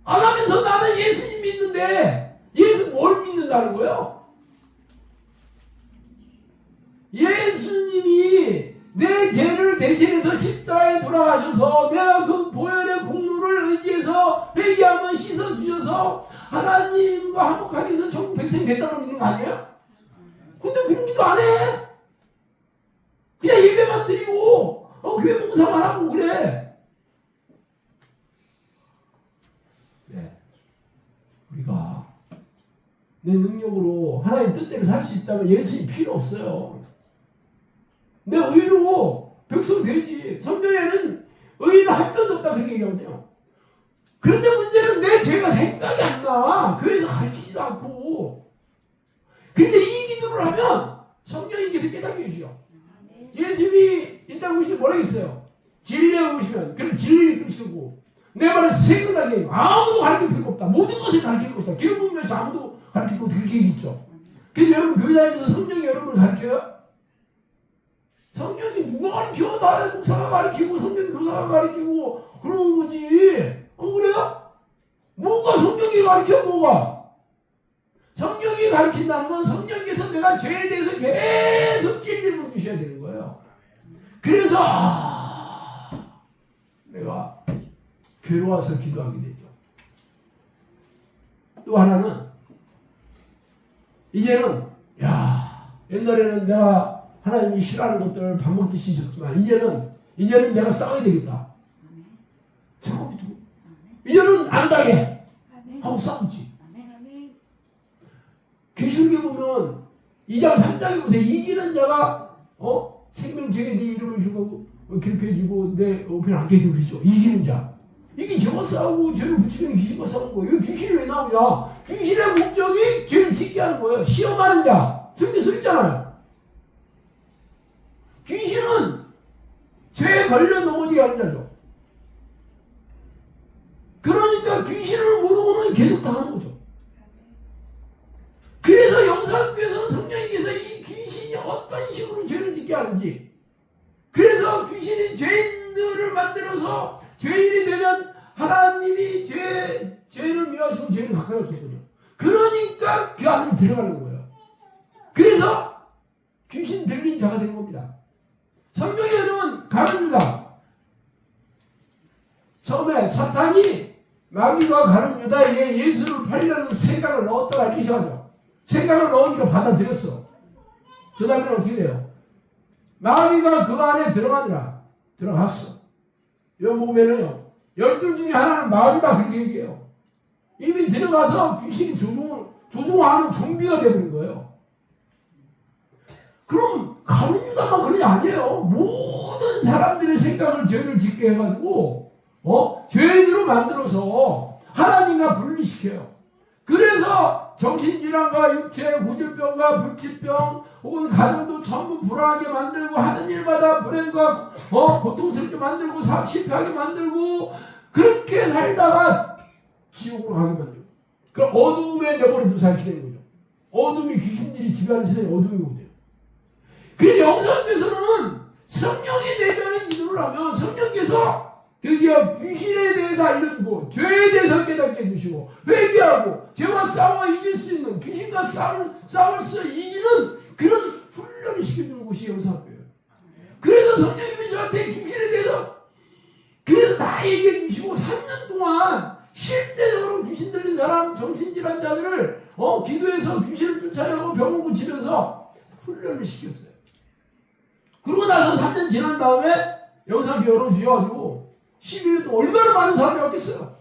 안 하면서 나는 예수님 믿는데 예수 뭘 믿는다는 거예요? 예수님이 내 죄를 대신해서 십자가에 돌아가셔서 내가 그 보혈의 공로를 의지해서 회개하면 씻어주셔서 하나님과 화목하게 해서 천국 백성이 됐다고 믿는 거 아니에요? 근데 그런 기도 안 해. 그냥 예배만 드리고 교회 봉사만 하고 그래. 네. 우리가 내 능력으로 하나님 뜻대로 살 수 있다면 예수님 필요 없어요. 내 의로 백성 되지. 성경에는 의인은 한 명도 없다 그렇게 얘기하거든요. 그런데 문제는 내 죄가 생각이 안 나. 교회에서 가르치지도 않고. 그런데 이 기도를 하면 성령님께서 깨닫게 해주셔. 예수님이 이 땅 오시면 뭐라 했어요? 진리에 오시면 그럼 진리를 끄시고 내 말을 세근하게 아무도 가르칠 필요가 없다. 모든 것을 가르칠 거 없다. 기름 부으면서 아무도 가르칠 거 없다. 그렇게 얘기했죠. 그래서 여러분 교회 다니면서 성령이 여러분을 가르쳐요? 성령이 누가 가르쳐? 나 목사가 가르치고 성령 교사가 가르치고 그러는 거지. 안 그래요? 뭐가 성령이 가르쳐? 뭐가? 성령이 가르친다는 건 성령께서 내가 죄에 대해서 계속 진리를 주셔야 되는 거예요. 그래서 내가 괴로워서 기도하게 되죠. 또 하나는 이제는 옛날에는 내가 하나님이 싫어하는 것들을 밥 먹듯이 줬지만 이제는 내가 싸워야 되겠다. 이제는 안 당해 하고 싸우지. 계시록에 보면 2장 3장에 보세요. 이기는 자가 생명책에 네 이름을 주고 기록해주고 내 우편 안 깨지고 그러죠. 이기는 자. 이게 죄와 싸우고 죄를 붙이면 귀신과 싸우는 거예요. 여기 귀신이 왜 나오냐? 귀신의 목적이 죄를 짓게 하는 거예요. 시험하는 자. 성경에 써 있잖아요. 귀신은 죄에 걸려 넘어지게 하는 자죠. 그러니까 귀신을 모르고는 계속 당하는 거죠. 그래서 영사학교에서는 성령님께서 이 귀신이 어떤 식으로 죄를 짓게 하는지, 그래서 귀신이 죄인들을 만들어서 죄인이 되면 하나님이 죄를 미워하시고 죄를 가까이 하시거든요. 그러니까 그 안으로 들어가는 거예요. 그래서 귀신 들린 자가 된 겁니다. 성경에는 가룟 유다, 처음에 사탄이 마귀와 가룟 유다에게 예수를 팔려는 생각을 넣었다가 이렇게 시작하죠. 생각을 넣으니까 받아들였어. 그 다음에 어떻게 돼요? 마귀가 그 안에 들어갔어. 여기 보면은요, 12 중에 하나는 마귀다 그렇게 얘기해요. 이미 들어가서 귀신이 조종하는 좀비가 되어버린 거예요. 그럼 가룟 유다만 그런 게 아니에요. 모든 사람들의 생각을 죄를 짓게 해가지고 죄인으로 만들어서 하나님과 분리시켜요. 그래서 정신질환과 육체, 고질병과 불치병 혹은 가정도 전부 불안하게 만들고 하는 일마다 불행과 고통스럽게 만들고 사업 실패하게 만들고 그렇게 살다가 지옥으로 가게 만들고 그 어두움에 내버려 두사 이렇게 되는 거죠. 어둠이 귀신들이 지배하는 세상에 어둠이 오대요. 그래서 영성교에서는 성령이 내면에 기도를 하면 성령께서 드디어 귀신에 대해서 알려주고 죄에 대해서 깨닫게 해주시고 회개하고 죄와 싸워 이길 수 있는 귀신과 싸울 수 이기는 그런 훈련을 시켜주는 곳이 영성학교예요. 그래서 성령님이 저한테 귀신에 대해서 그래서 다 얘기해 주시고 3년 동안 실제적으로 귀신 들린 사람 정신질환자들을 기도해서 귀신을 쫓아내고 병을 고치면서 훈련을 시켰어요. 그러고 나서 3년 지난 다음에 영성학교 열어주셔가지고 11년 동안 얼마나 많은 사람이 왔겠어요.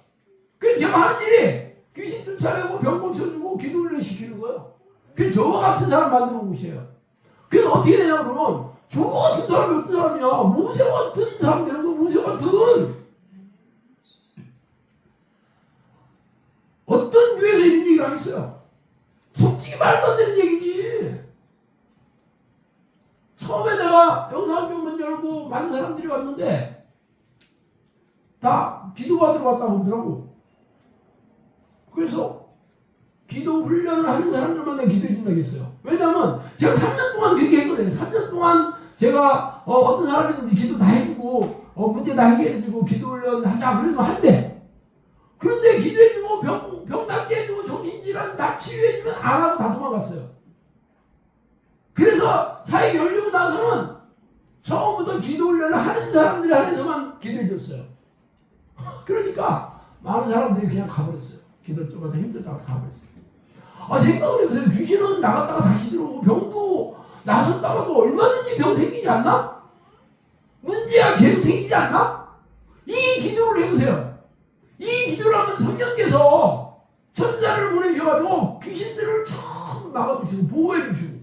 그게 제가 하는 일이 귀신 쫓아내고 병 고쳐주고 기도 훈련 시키는 거예요. 그게 저와 같은 사람 만드는 곳이에요. 그래서 어떻게 되냐 그러면 저 같은 사람이 어떤 사람이야? 모세 같은 사람 되는 거. 모세 같은 어떤 교회에서 이런 얘기를 하겠어요? 솔직히 말도 안 되는 얘기지. 처음에 내가 영상학교 문 열고 많은 사람들이 왔는데 다 기도받으러 왔다고 그러더라고. 그래서 기도 훈련을 하는 사람들만 내가 기도해 준다고 했어요. 왜냐면 제가 3년 동안 그렇게 했거든요. 3년 동안 제가 어떤 사람이든지 기도 다 해주고 문제 다 해결해주고 기도 훈련 하자 그러면 한대. 그런데 기도해주고 병 낫게 해주고 정신질환 다 치유해주면 안 하고 다 도망갔어요. 그래서 사회 열리고 나서는 처음부터 기도 훈련을 하는 사람들이 안에서만 기도해 줬어요. 그러니까 많은 사람들이 그냥 가버렸어요. 기도 좀 하다 힘들다가 가버렸어요. 생각을 해보세요. 귀신은 나갔다가 다시 들어오고 병도 나섰다가도 얼마든지 병 생기지 않나? 문제가 계속 생기지 않나? 이 기도를 해보세요. 이 기도를 하면 성령께서 천사를 보내주셔가지고 귀신들을 참 막아주시고 보호해주시고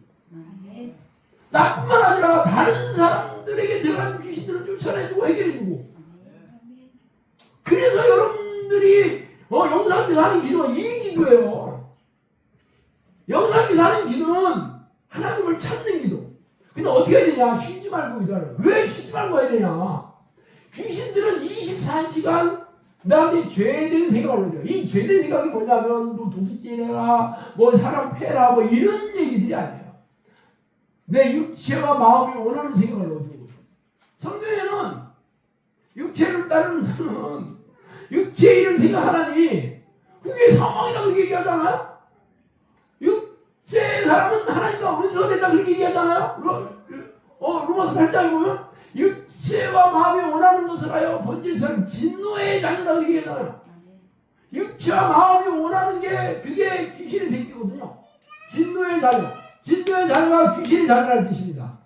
나뿐만 아니라 다른 사람들에게 들어간 귀신들을 쫓아내주고 해결해주고. 그래서 여러분들이 영상기사 하는 기도가 이 기도예요. 영상기사 하는 기도는 하나님을 찾는 기도. 근데 어떻게 해야 되냐? 쉬지 말고 기도하라. 왜 쉬지 말고 해야 되냐? 귀신들은 24시간 나한테 죄된 생각을 하죠. 이 죄된 생각이 뭐냐면 뭐 도둑질해라, 뭐 사람 패라, 뭐 이런 얘기들이 아니에요. 내 육체와 마음이 원하는 생각을 넣어주는 거죠. 성경에는 육체를 따르는 사람은 육체의 일을 생각하라니 그게 사망이다 그렇게 얘기하잖아요. 육체의 사람은 하나님과 원수가 된다 그렇게 얘기하잖아요. 로마서 8장에 보면 육체와 마음이 원하는 것을 하여 본질상 진노의 자녀다 그렇게 얘기하잖아요. 육체와 마음이 원하는 게 그게 귀신의 새끼거든요. 진노의 자녀. 진노의 자녀가 귀신의 자녀라는 뜻입니다.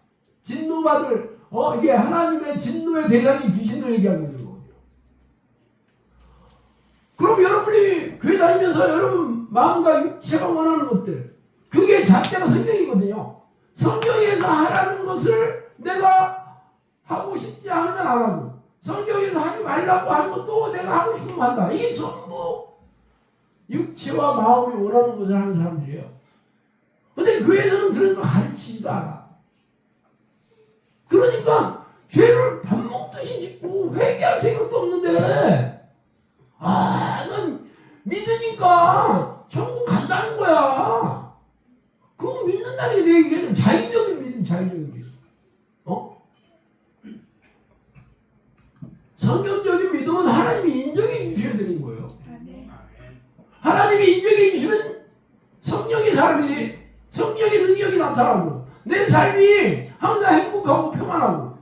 진노받을 이게 하나님의 진노의 대상이 귀신을 얘기하고 있는 거거든요. 그럼 여러분이 교회 다니면서 여러분 마음과 육체가 원하는 것들 그게 자체가 성경이거든요. 성경에서 하라는 것을 내가 하고 싶지 않으면 안 하고 성경에서 하지 말라고 하는 것도 내가 하고 싶으면 한다. 이게 전부 육체와 마음이 원하는 것을 하는 사람들이에요. 근데 교회에서는 그런 거 가르치지도 않아. 그러니까 죄를 밥 먹듯이 짓고 회개할 생각도 없는데 난 믿으니까 천국 간다는 거야. 그거 믿는다는 게 내 얘기는 자의적인 믿음, 자의적인 믿음. 성경적인 믿음은 하나님이 인정해 주셔야 되는 거예요. 하나님이 인정해 주시면 성령의 사람이 성령의 능력이 나타나고 내 삶이 항상 행복하고 평안하고.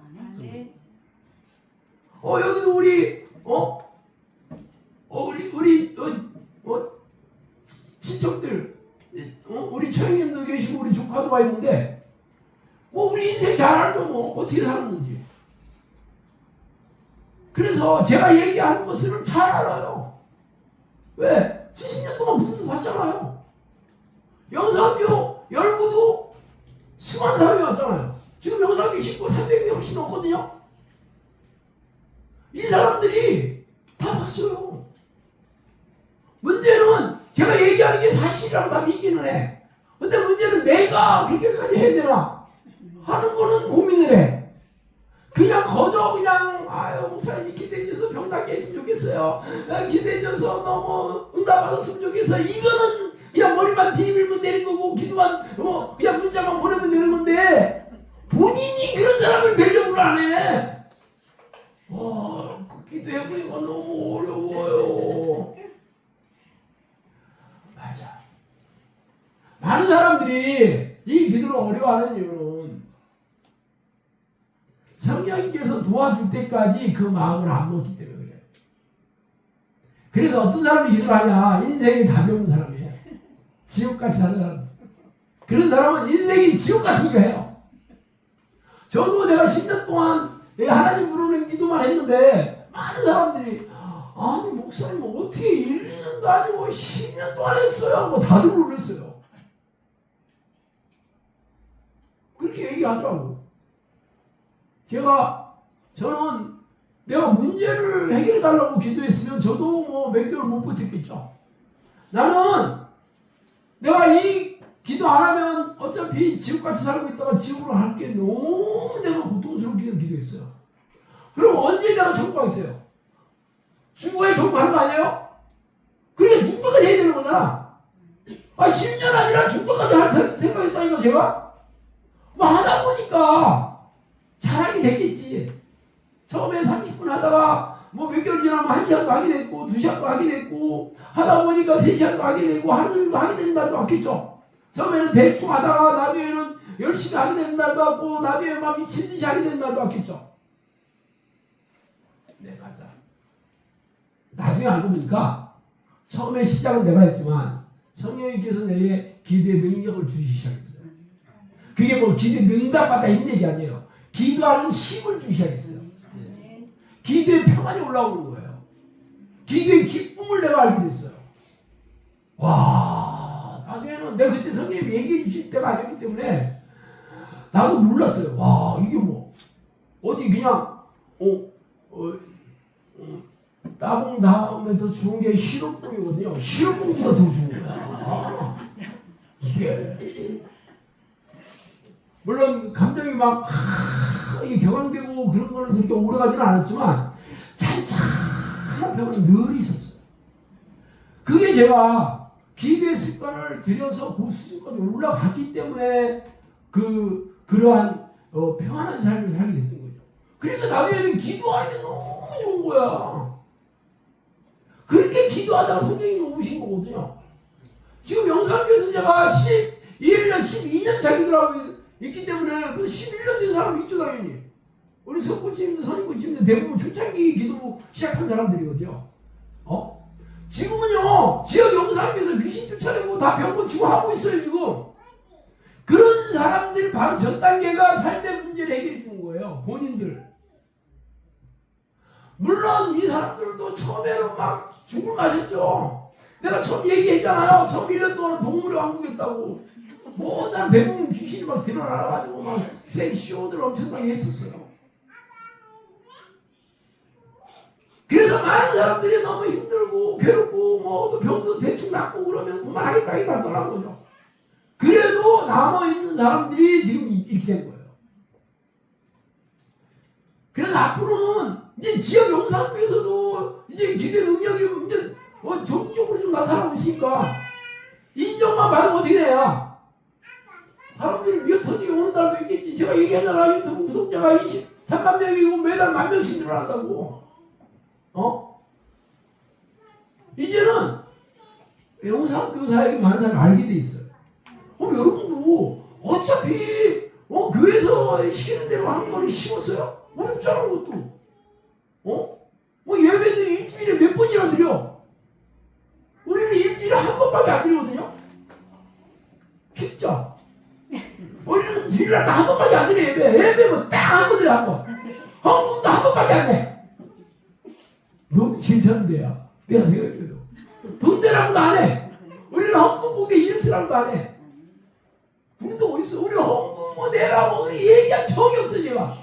여기도 우리 친척들 우리 처형님도 계시고 우리 조카도 와 있는데 우리 인생 잘 알죠. 어떻게 살았는지. 그래서 제가 얘기하는 것을 잘 알아요. 왜? 70년 동안 붙어서 봤잖아요. 영상학교 열고도 수많은 사람이 왔잖아요. 지금 영상학교 식구 300명이 훨씬 넘거든요. 이 사람들이 다 봤어요. 문제는 제가 얘기하는 게 사실이라고 다 믿기는 해. 근데 문제는 내가 그렇게까지 해야 되나 하는 거는 고민을 해. 그냥 목사님이 기대해줘서 병 낫게 했으면 좋겠어요. 기대해줘서 너무 응답 받았으면 좋겠어요. 이거는 그냥 머리만 뒤집으면 되는 거고 기도만 그냥 문자만 보내면 되는 건데 본인이 그런 사람을 되려고 안 해. 기도해보니까 너무 어려워요. 맞아. 많은 사람들이 이 기도를 어려워하는 이유는 성령님께서 도와줄 때까지 그 마음을 안 먹기 때문에 그래요. 그래서 어떤 사람이 기도를 하냐? 인생이 답이 없는 사람이에요. 지옥같이 사는 사람. 그런 사람은 인생이 지옥 같은 거 해요. 저도 내가 10년 동안 하나님 부르는 기도만 했는데 많은 사람들이 아니 목사님 어떻게 1, 2년도 아니고 10년 동안 했어요 하고 다들 놀랐어요. 그렇게 얘기하더라고. 저는 내가 문제를 해결해 달라고 기도했으면 저도 몇 개월 못 버텼겠죠. 나는 내가 이 기도 안 하면 어차피 지옥같이 살고 있다가 지옥으로 할 게 너무 내가 고통스럽게 기도했어요. 그럼 언제 내가 천국 가겠어요? 죽어야 천국 가는 거 아니에요? 그러니까 죽도까지 해야 되는 거잖아. 10년 아니라 죽도까지 할 생각했다니까 제가. 하다 보니까 잘하게 됐겠지. 처음에 30분 하다가 몇 개월 지나면 1시간도 하게 됐고 2시간도 하게 됐고 하다 보니까 3시간도 하게 되고 하루 종일도 하게 되는 날도 왔겠죠. 처음에는 대충 하다가 나중에는 열심히 하게 되는 날도 왔고 나중에 막 미친 듯이 하게 되는 날도 왔겠죠. 네, 맞아. 나중에 알고 보니까 처음에 시작은 내가 했지만 성령님께서 내게 기도의 능력을 주시기 시작했어요. 그게 뭐 기도에 능답받다 이런 얘기 아니에요. 기도하는 힘을 주시기 시작했어요. 기도의 평안이 올라오는 거예요. 기도의 기쁨을 내가 알게 됐어요. 와, 나중에는 내가 그때 성령님이 얘기해 주실 때가 아니었기 때문에 나도 몰랐어요. 와, 이게 뭐 어디 그냥 따봉 다음에 더 좋은 게 실업봉이거든요. 실업봉보다 더 좋은 거야. 이게 물론 감정이 막 이게 격앙되고 그런 거는 그렇게 오래 가지는 않았지만 찬찬한 평안은 늘 있었어요. 그게 제가 기도의 습관을 들여서 그 수준까지 올라갔기 때문에 그러한 평안한 삶을 살게 됐던 거죠. 그러니까 나중에는 기도하는 게 너무 좋은 거야. 그렇게 기도하다가 성령님이 오신 거거든요. 지금 영상교에서 제가 11년, 12년 자기들하고 있기 때문에 11년 된 사람이 있죠, 당연히. 우리 석구치님도 선임구치님도 대부분 초창기 기도 시작한 사람들이거든요. 지금은요, 지역 영상교에서 귀신 쫓아내고 다 병 고치고 하고 있어요, 지금. 그런 사람들이 바로 전 단계가 삶의 문제를 해결해 주는 거예요, 본인들. 물론 이 사람들도 처음에는 막 죽을 마셨죠. 내가 처음 얘기했잖아요. 처음 1년 동안 동물의 왕국했다고. 모든 대부분 귀신이 막 드러나가지고 막 섹시쇼들 엄청나게 했었어요. 그래서 많은 사람들이 너무 힘들고 괴롭고 뭐 병도 대충 낫고 그러면 그만하겠다 이거 떠난 거죠. 그래도 남아있는 사람들이 지금 이렇게 된 거예요. 그래서 앞으로는 이제 지역 영상교에서도 이제 기대 능력이 이제 적극적으로 좀 나타나고 있으니까 인정만 받으면 어떻게 돼요? 사람들이 미어 터지게 오는 날도 있겠지. 제가 얘기하잖아. 유튜브 구독자가 23만 명이고 매달 10,000명씩 늘어난다고. 이제는 영상교사에게 많은 사람이 알게 돼 있어요. 여러분도 어차피 교회에서 시키는 대로 하는 거는 쉬웠어요? 어렵지 않은 것도. 예배도 일주일에 몇 번이나 드려? 우리는 일주일에 한 번밖에 안 드리거든요? 쉽죠? 우리는 주일날 한 번밖에 안 드려, 예배면 딱 한 번 드려, 한 번. 헌금도 한 번밖에 안 내. 너무 괜찮은데요, 내가 생각해도. 돈 대라고도 안 해. 우리는 헌금 보게 이름 쓰라고도 안 해. 우리도 어딨어? 우리 헌금 뭐 내라고 우리 얘기한 적이 없어, 제가.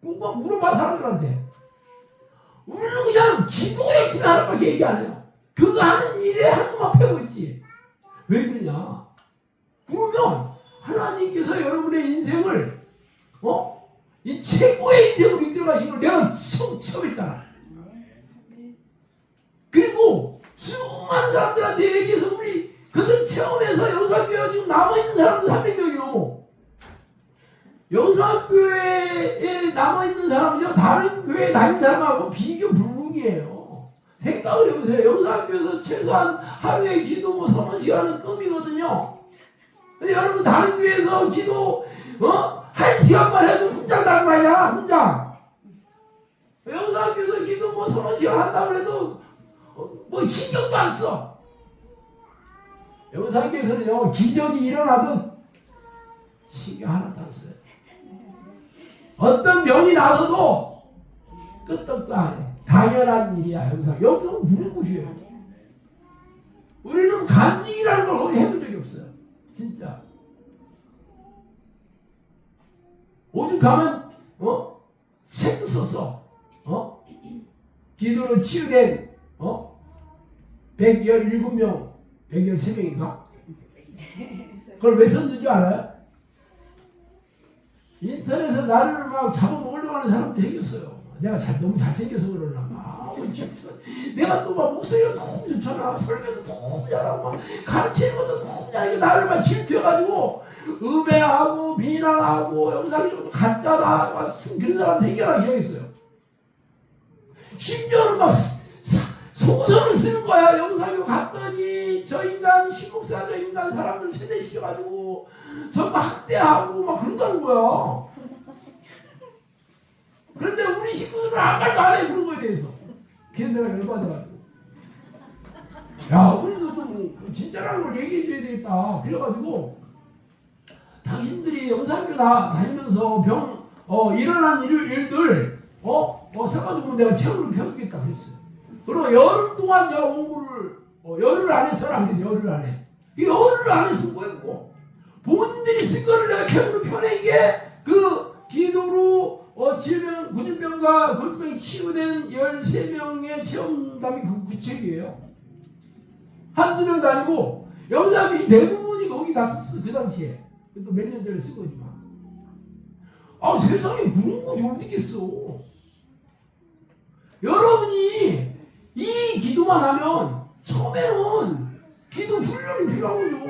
꼭 물어봐, 사람들한테. 우리는 그냥 기도 열심히 하는 밖에 얘기 안 해요. 그거 하는 일에 한동안 패고 있지. 왜 그러냐? 그러면 하나님께서 여러분의 인생을 이 최고의 인생으로 이끌어가신 걸 내가 처음 했잖아. 그리고 수많은 사람들한테 얘기해서 우리 그것을 체험해서 영상교회가 지금 남아있는 사람도 300명이 넘어. 영상교회에 남아있는 사람이죠. 다른 교회에 다니는 사람하고 비교 불능이에요. 생각을 해보세요. 영상교회에서 최소한 하루에 기도 뭐 3시간은 껌이거든요. 근데 여러분 다른 교회에서 기도 1시간만 해도 훈장 나고 말이야. 훈장. 영상교회에서 기도 뭐 3시간 한다고 해도 뭐 신경도 안 써. 영상교회에서는요, 기적이 일어나도 신경 하나도 안 써요. 어떤 병이 나서도 끄떡도 안 해. 당연한 일이야, 영상. 여기서 무슨 곳이에요? 우리는 간증이라는 걸 거의 해본 적이 없어요. 진짜. 오죽하면, 책도 썼어. 기도로 치유된, 117명, 113명인가? 그걸 왜 썼는 줄 알아요? 인터넷에서 나를 막 잡아먹으려고 하는 사람도 생겼어요. 내가 너무 잘생겨서 그러나 봐. 내가 또 막 목소리가 너무 좋잖아. 설교도 너무 잘하고 막 가르치는 것도 너무 잘하고 나를 막 질투해가지고 음해하고 비난하고 영상적으로 가짜다 막 그런 사람 생겨나기 시작했어요. 심지어는 막 소설을 쓰는 거야. 영상교 갔더니 저 인간 신목사 저 인간 사람들 세뇌시켜가지고 전부 학대하고 막 그런다는 거야. 그런데 우리 식구들은 아무 말도 안 해. 그런 거에 대해서. 그래서 내가 열받아가지고 야 우리도 좀 진짜라는 걸 얘기해줘야 되겠다. 그래가지고 당신들이 영상교 다니면서 일어난 일들 써가지고 내가 책으로 펴주겠다 그랬어요. 그리고 열흘 동안 제가 원고를 열흘 안에 써라 그래서 열흘 안에 열흘 안에 쓴 거였고 본인들이 쓴 거를 내가 책으로 펴낸 게 그 기도로 고질병과 골두병이 치유된 13명의 체험담이 그 책이에요. 한두 명도 아니고 영상이 대부분이 거기 다 썼어. 그 당시에 또 몇 년 전에 쓴 거지만 세상에 그런 거 어디 있겠어. 여러분이 이 기도만 하면 처음에는 기도 훈련이 필요한 거죠.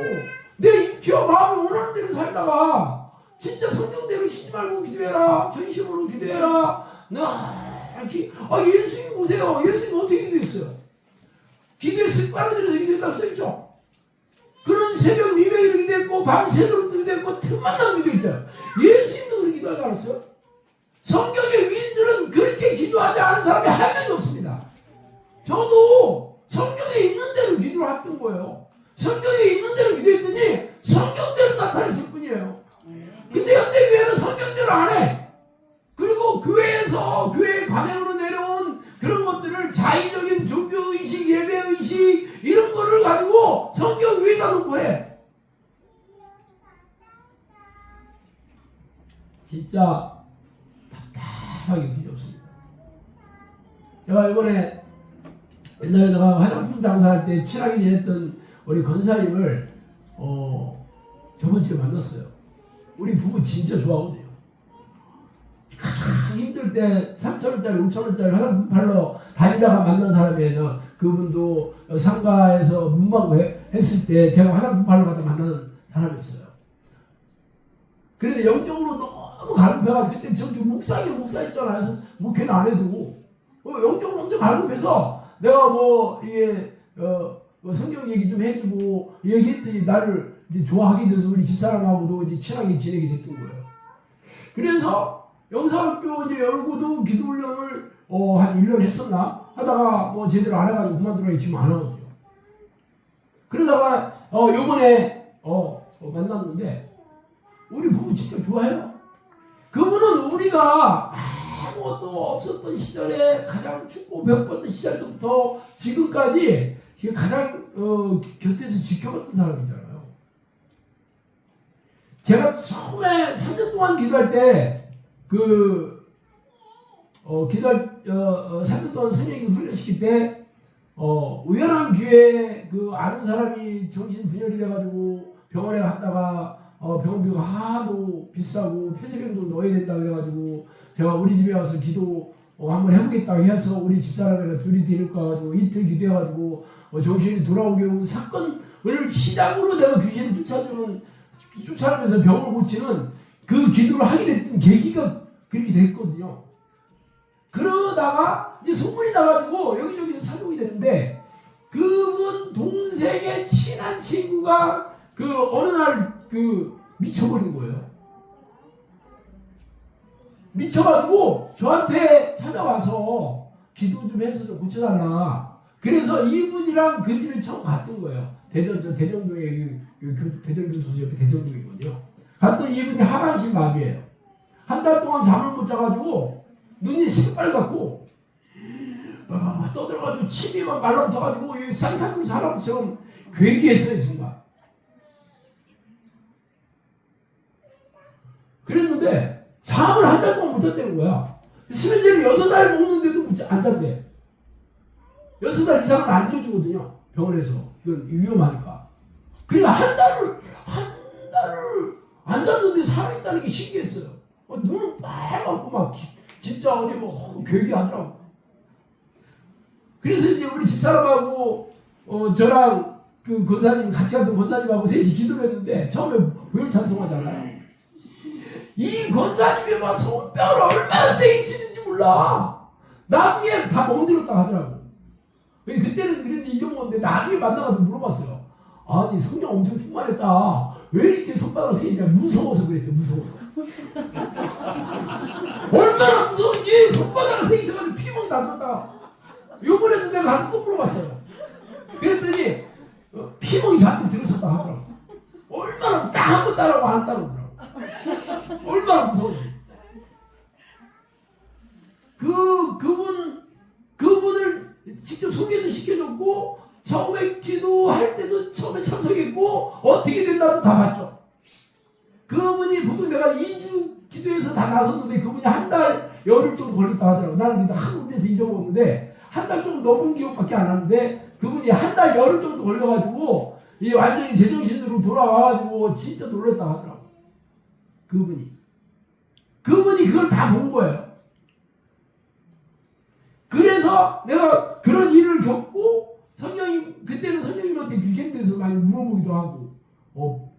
내 육체와 마음이 원하는 대로 살다가 진짜 성경대로 쉬지 말고 기도해라. 전심으로 기도해라. 예수님 보세요. 예수님 어떻게 기도했어요? 기도의 습관을 들여서 기도했다고 써있죠. 그런 새벽 미명에도 기도했고 밤 새도록도 기도했고 틈만 나면 기도했어요. 예수님도 그렇게 기도하지 않았어요? 성경의 위인들은 그렇게 기도하지 않은 사람이 한 명도 없습니다. 저도 성경에 있는 대로 기도를 했던 거예요. 성경에 있는 대로 기도했더니 성경대로 나타냈을 뿐이에요. 근데 현대교회는 성경대로 안 해. 그리고 교회 관행으로 내려온 그런 것들을 자의적인 종교의식, 예배의식 이런 거를 가지고 성경 위에다 놓고 해. 진짜 답답하게 필요 없습니다. 제가 이번에 옛날에 내가 화장품 장사할 때 친하게 지냈던 우리 권사님을 저번 주에 만났어요. 우리 부부 진짜 좋아하거든요. 가장 힘들 때 3,000원짜리 5,000원짜리 화장품 팔러 다니다가 만난 사람이에요. 그분도 상가에서 문방구 했을 때 제가 화장품 팔러 가다 만난 사람이었어요. 그런데 영적으로 너무 갈급해가지고 그때 저기 목사 있잖아. 그래서 목회는 안 해도 영적으로 엄청 갈급해서 내가 성경 얘기 좀 해주고 얘기했더니 나를 이제 좋아하게 돼서 우리 집사람하고도 이제 친하게 지내게 됐던 거예요. 그래서 영사학교 이제 열고도 기도훈련을 한 1년 했었나? 하다가 제대로 안 해가지고 그만두라고 지금 안 하거든요. 그러다가 요번에 만났는데 우리 부부 진짜 좋아해요. 그분은 우리가 아무것도 없었던 시절에 가장 춥고 배고팠던 시절부터 지금까지 가장 곁에서 지켜봤던 사람이잖아요. 제가 처음에 3년 동안 기도할 때 3년 동안 성령이 훈련시킬 때 우연한 기회에 아는 사람이 정신분열이 돼가지고 병원에 갔다가 병원비가 하도 비싸고 폐쇄병도 넣어야 된다 그래가지고 제가 우리 집에 와서 기도 한번 해보겠다고 해서 우리 집사람이랑 둘이 데리고 가가지고 이틀 기도해가지고 정신이 돌아오게 온 사건을 시작으로 내가 귀신을 쫓아내면서 병을 고치는 그 기도를 하게 됐던 계기가 그렇게 됐거든요. 그러다가 이제 소문이 나가지고 여기저기서 사용이 됐는데 그분 동생의 친한 친구가 어느 날 미쳐버린 거예요. 미쳐가지고 저한테 찾아와서 기도 좀 해서 좀 고쳐달라. 그래서 이분이랑 그 집에 처음 갔던 거예요. 대전동에 대전교수소 옆에 대전동이거든요. 갔더니 이분이 하반신 마비예요. 한 달 동안 잠을 못 자가지고 눈이 시뻘겋고 떠들어가지고 침이 막 말라붙어가지고 산타크루스 할아버지처럼 괴기했어요 정말. 그랬는데 잠을 한 달 동안 못 잤다는 거야. 수면제를 6달 먹는데도 안 잔대. 6달 이상은 안 줘주거든요 병원에서. 이건 위험하니까. 그러니까 한 달을 안 잤는데 살아있다는 게 신기했어요. 눈은 빨갛고 막 진짜 어디 괴기하더라고. 그래서 이제 우리 집사람하고 저랑 그 권사님 같이 갔던 권사님하고 셋이 기도를 했는데 처음에 교회를 찬송하잖아요. 이 권사님이 막 손뼉을 얼마나 세게 치는지 몰라. 나중에 다 멍들었다 하더라고. 그때는 그랬는데 잊어먹었는데 나중에 만나가지고 물어봤어요. 아니 성령 엄청 충만했다. 왜 이렇게 손바닥을 세겠냐. 무서워서 그랬대. 무서워서. 얼마나 무서운지 손바닥을 세기서가지고 피멍이 났다가 요번에도 내가 가서 또 물어봤어요. 그랬더니 피멍이 저한테 들었었다 하더라고. 얼마나 딱 한 번 따라고 안 따라오더라고. 얼마나 무서운지. 그분을 직접 소개도 시켜줬고, 처음에 기도할 때도 처음에 참석했고, 어떻게 됐나도 다 봤죠. 그분이 보통 내가 2주 기도해서 다 나섰는데, 그분이 한 달 열흘 정도 걸렸다 하더라고. 나는 그때 한 군데서 잊어먹었는데, 한 달 정도 넘은 기억밖에 안 하는데, 그분이 한 달 열흘 정도 걸려가지고, 이 완전히 제정신으로 돌아와가지고, 진짜 놀랬다 하더라고. 그분이 그걸 다 본 거예요. 그래서 내가 그런 일을 겪고 그때는 선생님한테 귀신에 대해서 많이 물어보기도 하고,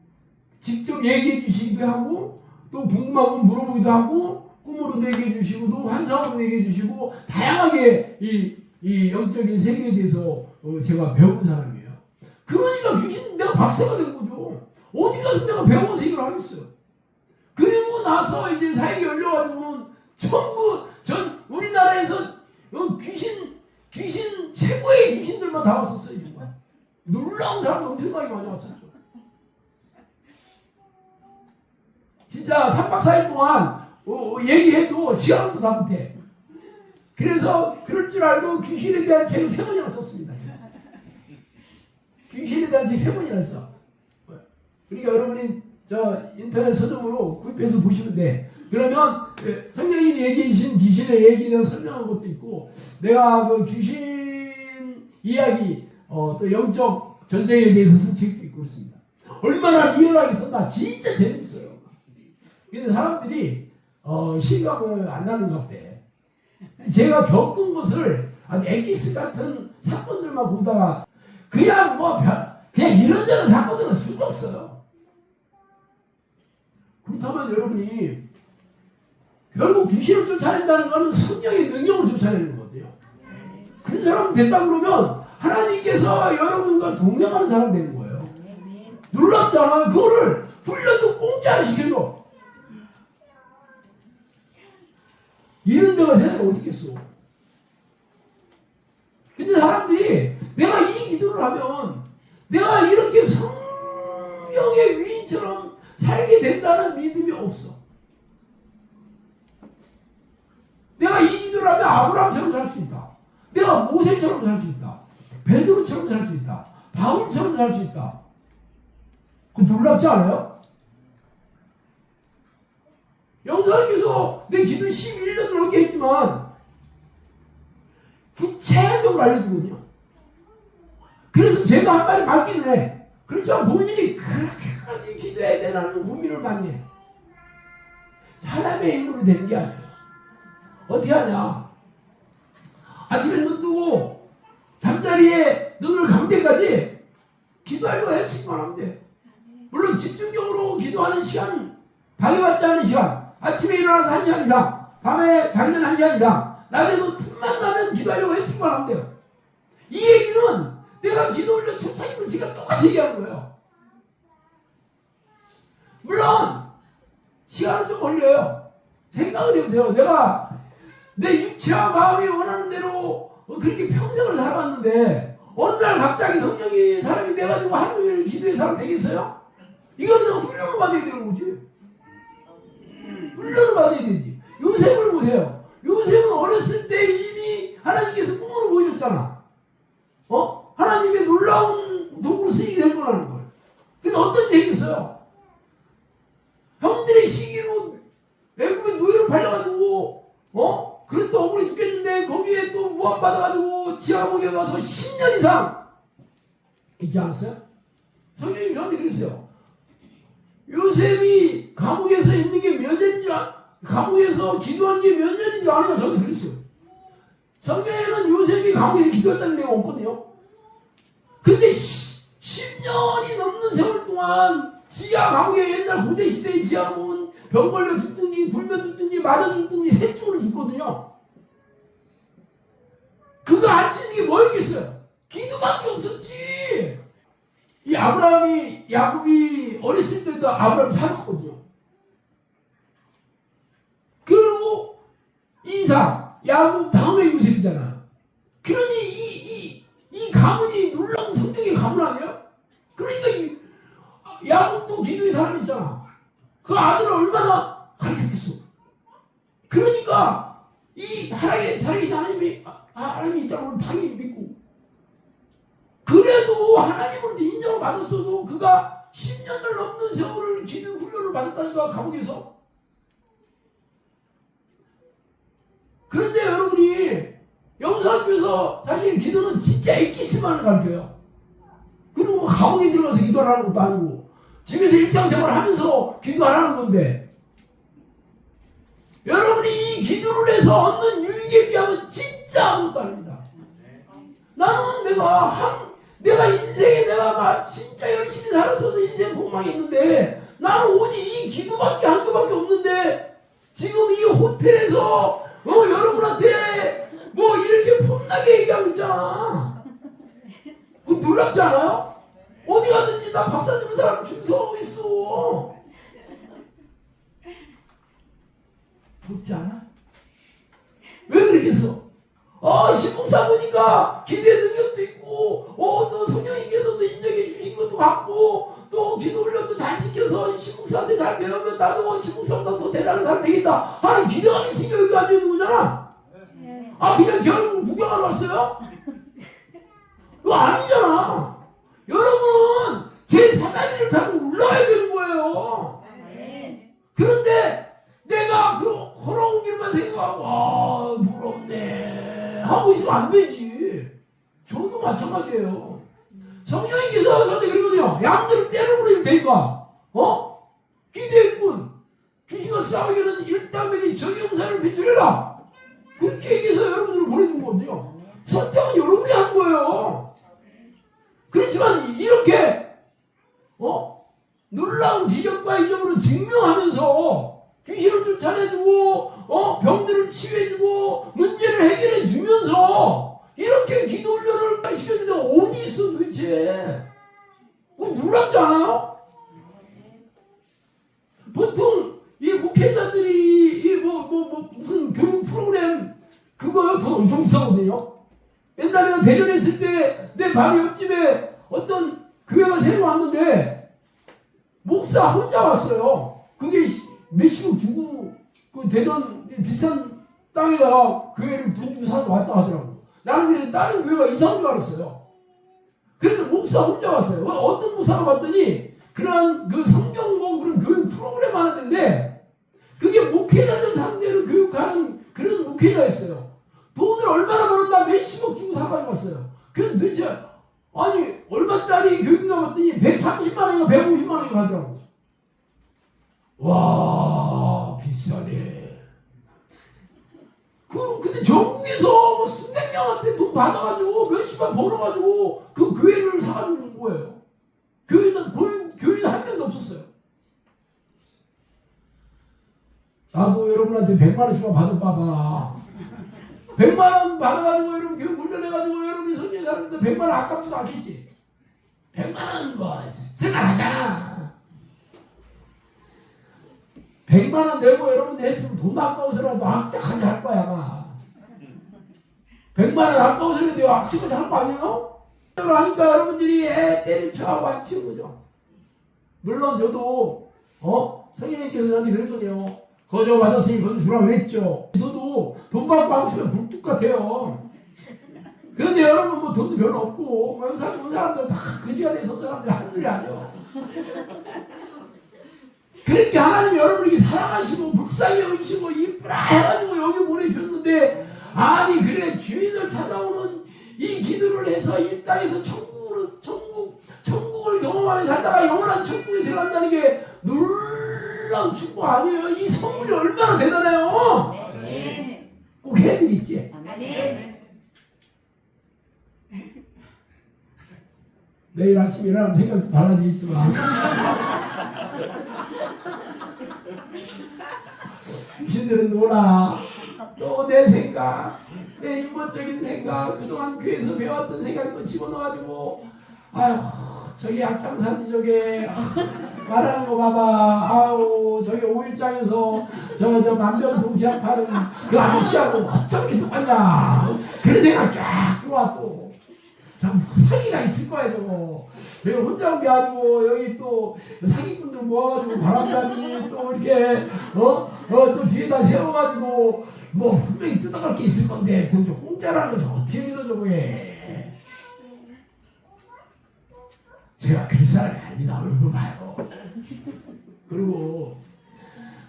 직접 얘기해 주시기도 하고, 또 궁금한 건 물어보기도 하고, 꿈으로도 얘기해 주시고, 또 환상으로도 얘기해 주시고, 다양하게 이 영적인 세계에 대해서 제가 배운 사람이에요. 그러니까 귀신 내가 박사가 된 거죠. 어디 가서 내가 배워서 이걸 하겠어요. 그리고 나서 이제 사역이 열려가지고는 전부 우리나라에서 귀신 최고의 귀신들만 다 왔었어요. 정말 놀라운 사람 엄청나게 많이 왔었죠. 진짜 3박 4일 동안 얘기해도 시간 없어 다 못해. 그래서 그럴 줄 알고 귀신에 대한 책을 3번이나 썼습니다. 귀신에 대한 책 3번이나 써. 그러니까 여러분이 저 인터넷 서점으로 구입해서 보시면 돼. 그러면 성령님이 얘기해 주신 귀신의 얘기를 설명한 것도 있고, 내가 그 귀신 이야기 또 영적 전쟁에 대해서 쓴 책도 있고 그렇습니다. 얼마나 리얼하게 썼나. 진짜 재밌어요. 근데 사람들이 실감을 안 나는가 보대. 제가 겪은 것을 아주 엑기스 같은 사건들만 보다가 그냥 이런저런 사건들은 수도 없어요. 그렇다면 여러분이 결국 귀신을 쫓아낸다는 것은 성령의 능력을 쫓아내는 거거든요. 그런 사람 됐다 그러면 하나님께서 여러분과 동행하는 사람 되는 거예요. 놀랍잖아. 그거를 훈련도 공짜로 시켜줘. 이런 데가 세상에 어디 있겠어. 근데 사람들이 내가 이 기도를 하면 내가 이렇게 성령의 위인처럼 살게 된다는 믿음이 없어. 내가 이 기도를 하면 아브라함처럼 살 수 있다. 내가 모세처럼 살 수 있다. 베드로처럼 살 수 있다. 바울처럼 살 수 있다. 그 놀랍지 않아요? 영사님께서 내 기도 11년 넘게 했지만 구체적으로 알려주거든요. 그래서 제가 한 마디 맞기는 해. 그렇지만 본인이 그렇게까지 기도해야 되나는 고민을 많이 해. 사람의 힘으로 되는 게 아니에요. 어떻게 하냐. 아침에 눈 뜨고 잠자리에 눈을 감을 때까지 기도하려고 했으면 하면 돼. 물론 집중적으로 기도하는 시간, 방해받지 않는 시간, 아침에 일어나서 1시간 이상, 밤에 자기 전 1시간 이상, 낮에도 틈만 나면 기도하려고 했으면 하면 돼요. 이 얘기는 내가 기도 올려 초창기면 지금 똑같이 얘기하는 거예요. 물론 시간은 좀 걸려요. 생각을 해보세요. 내가 내 육체와 마음이 원하는 대로 그렇게 평생을 살아왔는데 어느 날 갑자기 성령이 사람이 돼가지고 하루 종일 기도의 사람 되겠어요? 이거는 내가 훈련을 받아야 되는 거지. 훈련을 받아야 되지. 요셉을 보세요. 요셉은 어렸을 때 이미 하나님께서 꿈으로 보여줬잖아. 하나님의 놀라운 도구로 쓰이게 될 거라는 걸. 근데 어떤 일이 있어요? 형들의 시기로 애굽의 노예로 팔려가지고 그래도 억울해 죽겠는데 거기에 또 무함받아가지고 지하목에 가서 10년 이상 있지 않았어요? 성경이 저한테 그랬어요. 요셉이 감옥에서 있는 게 몇 년인 줄 감옥에서 기도한 게 몇 년인 줄 아느냐 저한테 그랬어요. 성경에는 요셉이 감옥에서 기도했다는 내용 없거든요. 근데 10년이 넘는 세월 동안 지하 감옥에 옛날 고대시대의 지하목은 병 걸려 죽든지 굶어 죽든지 맞아 죽든지 셋 중으로 죽거든요. 그거 할 수 있는 게 뭐였겠어요? 기도밖에 없었지. 이 야곱이 어렸을 때도 아브라함 살았거든요. 그리고 이삭, 야곱 다음에 요셉이잖아. 그러니 이 가문이 놀라운 성경의 가문 아니야? 그러니까 야곱도 기도의 사람이잖아. 그 아들을 얼마나 가르쳤겠어. 그러니까 이 살아계신 하나님이 있다는 걸 당연히 믿고, 그래도 하나님으로부터 인정을 받았어도 그가 10년을 넘는 세월을 기도 훈련을 받았다니까, 감옥에서. 그런데 여러분이 영사학교에서 사실 기도는 진짜 엑기스만을 가르쳐요. 그리고 뭐 감옥에 들어가서 기도하라는 것도 아니고 집에서 일상생활을 하면서 기도하라는 건데, 여러분이 이 기도를 해서 얻는 유익에 비하면 진짜 아무것도 아닙니다. 나는 내가 인생에 내가 진짜 열심히 살았어도 인생 폭망이 있는데, 나는 오직 이 기도밖에 한 개밖에 없는데, 지금 이 호텔에서 여러분한테 뭐 이렇게 폼나게 얘기하고 있잖아. 그거 놀랍지 않아요? 어디 가든지 나 밥 사주는 사람 줄 서고 있어. 부럽지 않아? 왜 그러겠어? 신목사 보니까 기도의 능력도 있고, 또 성령님께서도 인정해 주신 것도 같고, 또 기도 훈련도 잘 시켜서 신목사한테 잘 배우면 나도 신목사보다 더 대단한 사람 되겠다 하는 기대감이 있으니까 여기 앉아 있는 거잖아. 그냥 겨울 구경하러 왔어요? 그거 아니잖아. 여러분, 제 사다리를 타고 올라가야 되는 거예요. 그런데 내가 그 걸어온 길만 생각하고 부럽네 하고 있으면 안 되지. 저도 마찬가지예요. 성령님께서 저한테 그러거든요. 양들을 때려버리면 되니까 기대의 꾼 귀신과 싸우기는 일당백의 정형사를 배출해라. 그렇게 얘기해서 여러분들을 보내준 거거든요. 선택은 여러분이 하는 거예요. 그렇지만 이렇게 놀라운 기적과 이적으로 증명하면서 귀신을 쫓아내주고 병들을 치유해주고 문제를 해결해주면서 이렇게 기도 훈련을 시켜주는 데가 어디 있어 도대체? 놀랍지 않아요? 보통 이 목회자들이 무슨 교육 프로그램 그거 돈 엄청 비싸거든요. 옛날에 대전에 있을 때 내 바로 옆집에 어떤 교회가 새로 왔는데 목사 혼자 왔어요. 그게 몇십억 주고 그 대전 비싼 땅에다가 교회를 돈 주고 사서 왔다 하더라고. 나는 그래 다른 교회가 이상한 줄 알았어요. 그런데 목사 혼자 왔어요. 어떤 목사가 봤더니 그런 그 성경 그런 교육 프로그램 하는데, 그게 목회자들 상대로 교육하는 그런 목회자였어요. 돈을 얼마나 벌었나 몇십억 주고 사가지고 왔어요. 그래서 도대체 얼마짜리 교육인가 봤더니 130만 원인가 150만 원인가 하더라고. 와, 비싸네. 근데 전국에서 뭐 수백 명한테 돈 받아가지고 몇십만 벌어가지고 그 교회를 사가지고 온 거예요. 교회는 한 명도 없었어요. 나도 여러분한테 100만 원씩만 받아봐봐. 100만 원 받아가지고 여러분 교육 훈련해가지고 여러분이 성경에 사는데 100만 원 아깝지도 않겠지. 100만 원 뭐 생각하잖아. 100만 원 내고 여러분 냈으면 돈 아까워서라도 악착하게 할 거야 아마. 100만 원 아까워서라도 악착하게 할 거 아니에요? 하니까 여러분들이 때려쳐하고 안 치는 거죠. 물론 저도 성령님께서 저한테 그랬거든요. 거저 받았으니 거저 주라고 했죠. 저도 돈 받고 하시면 굴뚝 같아요. 그런데 여러분 뭐 돈도 별로 없고 영사 좋은 사람들 다 거지가 돼서 사람들 한둘이 아니에요. 그렇게 하나님 여러분에게 사랑하시고 불쌍히 여기시고 이쁘라 해가지고 여기 보내주셨는데, 아니 그래 주인을 찾아오는 이 기도를 해서 이 땅에서 천국을 경험하며 살다가 영원한 천국에 들어간다는 게 놀라운 축복 아니에요? 이 선물이 얼마나 대단해요? 네. 꼭 해드리지? 네. 내일 아침 일어나면 생각도 달라지겠지만 귀신들은 놀아. 또 내 생각 내 인본적인 생각, 그동안 교회에서 배웠던 생각도 집어넣어가지고 아유 저기 약장사지 저게 말하는 거 봐봐. 아우 저기 5일장에서 저 만병통치약하는 그 아저씨하고 어쩜 이렇게 똑같냐. 그런 생각 쫙 들어와 또. 참 사기가 있을 거야 저거. 내가 혼자 온 게 아니고 여기 또 사기꾼들 모아가지고 바람잡이 또 이렇게 또 뒤에다 세워가지고 뭐 분명히 뜯어갈 게 있을 건데 저 공짜라는 거 저거 어떻게 믿어 저거에. 제가 그럴 사람이 아닙니다. 얼굴 봐요. 그리고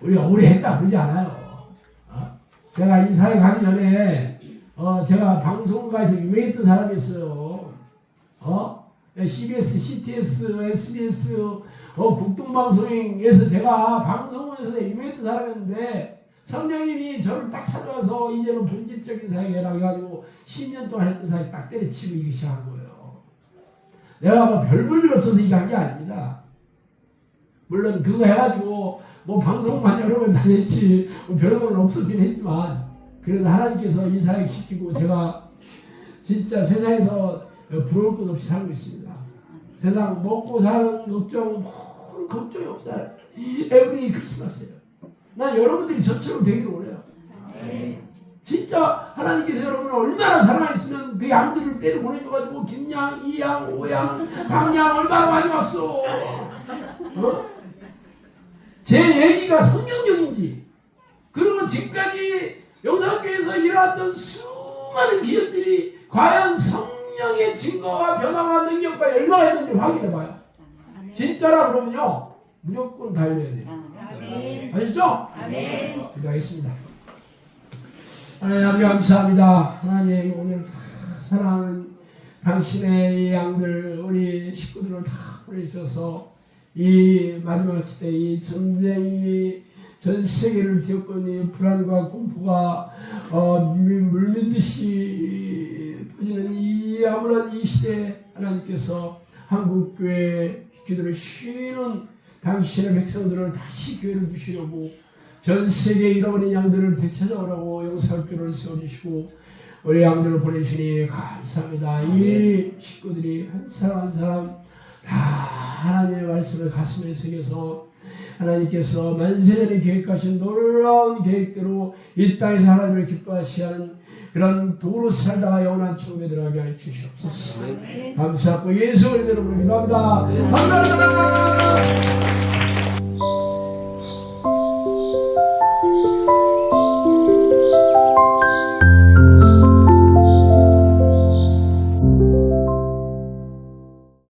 우리가 오래 했다 그러지 않아요. 제가 이 사회 가기 전에 제가 방송가에서 유명했던 사람이었어요. CBS, CTS, SBS, 국동방송에서 제가 방송에서 유명했던 사람이었는데 성령님이 저를 딱 찾아와서 이제는 본질적인 사역이라 해가지고 10년 동안 했던 사역 딱 때려치고 이기 시작한 거예요. 내가 뭐 별 볼 일 없어서 이거 한 게 아닙니다. 물론 그거 해가지고 뭐 방송만 여러 번 다녔지 뭐 별거는 없었긴 했지만 그래도 하나님께서 이 사역 시키고 제가 진짜 세상에서 부러울 것 없이 살고 있습니다. 세상 먹고 사는 걱정 뭐 걱정이 없어요. 에브리 크리스마스예요. 난 여러분들이 저처럼 되기를 원해요. 진짜 하나님께서 여러분을 얼마나 사랑했으면 그 양들을 때려 보내줘가지고 김양, 이양, 오양, 강양 얼마나 많이 왔어. 제 얘기가 성경적인지 그러면 지금까지 영상교회에서 일어났던 수많은 기적들이 과연 성령의 증거와 변화와 능력과 열망을 했는지 확인해봐요. 진짜라 그러면요 무조건 달려야 돼요. 아시죠? 기도하겠습니다. 하나님 아버지 감사합니다. 하나님 오늘 사랑하는 당신의 양들 우리 식구들을 다 보내주셔서 이 마지막 시대 이 전쟁이 전 세계를 뒤엎고는 불안과 공포가 물밀듯이 퍼지는 이 아무런 이 시대에 하나님께서 한국교회 기도를 쉬는 당신의 백성들을 다시 교회를 주시려고 전 세계에 잃어버린 양들을 되찾아오라고 영사교를 세워주시고 우리 양들을 보내주시니 감사합니다. 이 식구들이 한 사람 한 사람 다 하나님의 말씀을 가슴에 새겨서 하나님께서 만세전에 계획하신 놀라운 계획대로 이 땅에서 하나님을 기뻐하시게 하는 그런 도로 살다가 영원한 천국에 들어가게 하여 주시옵소서. 감사하고 예수 그리스도로 기도합니다. 감사합니다.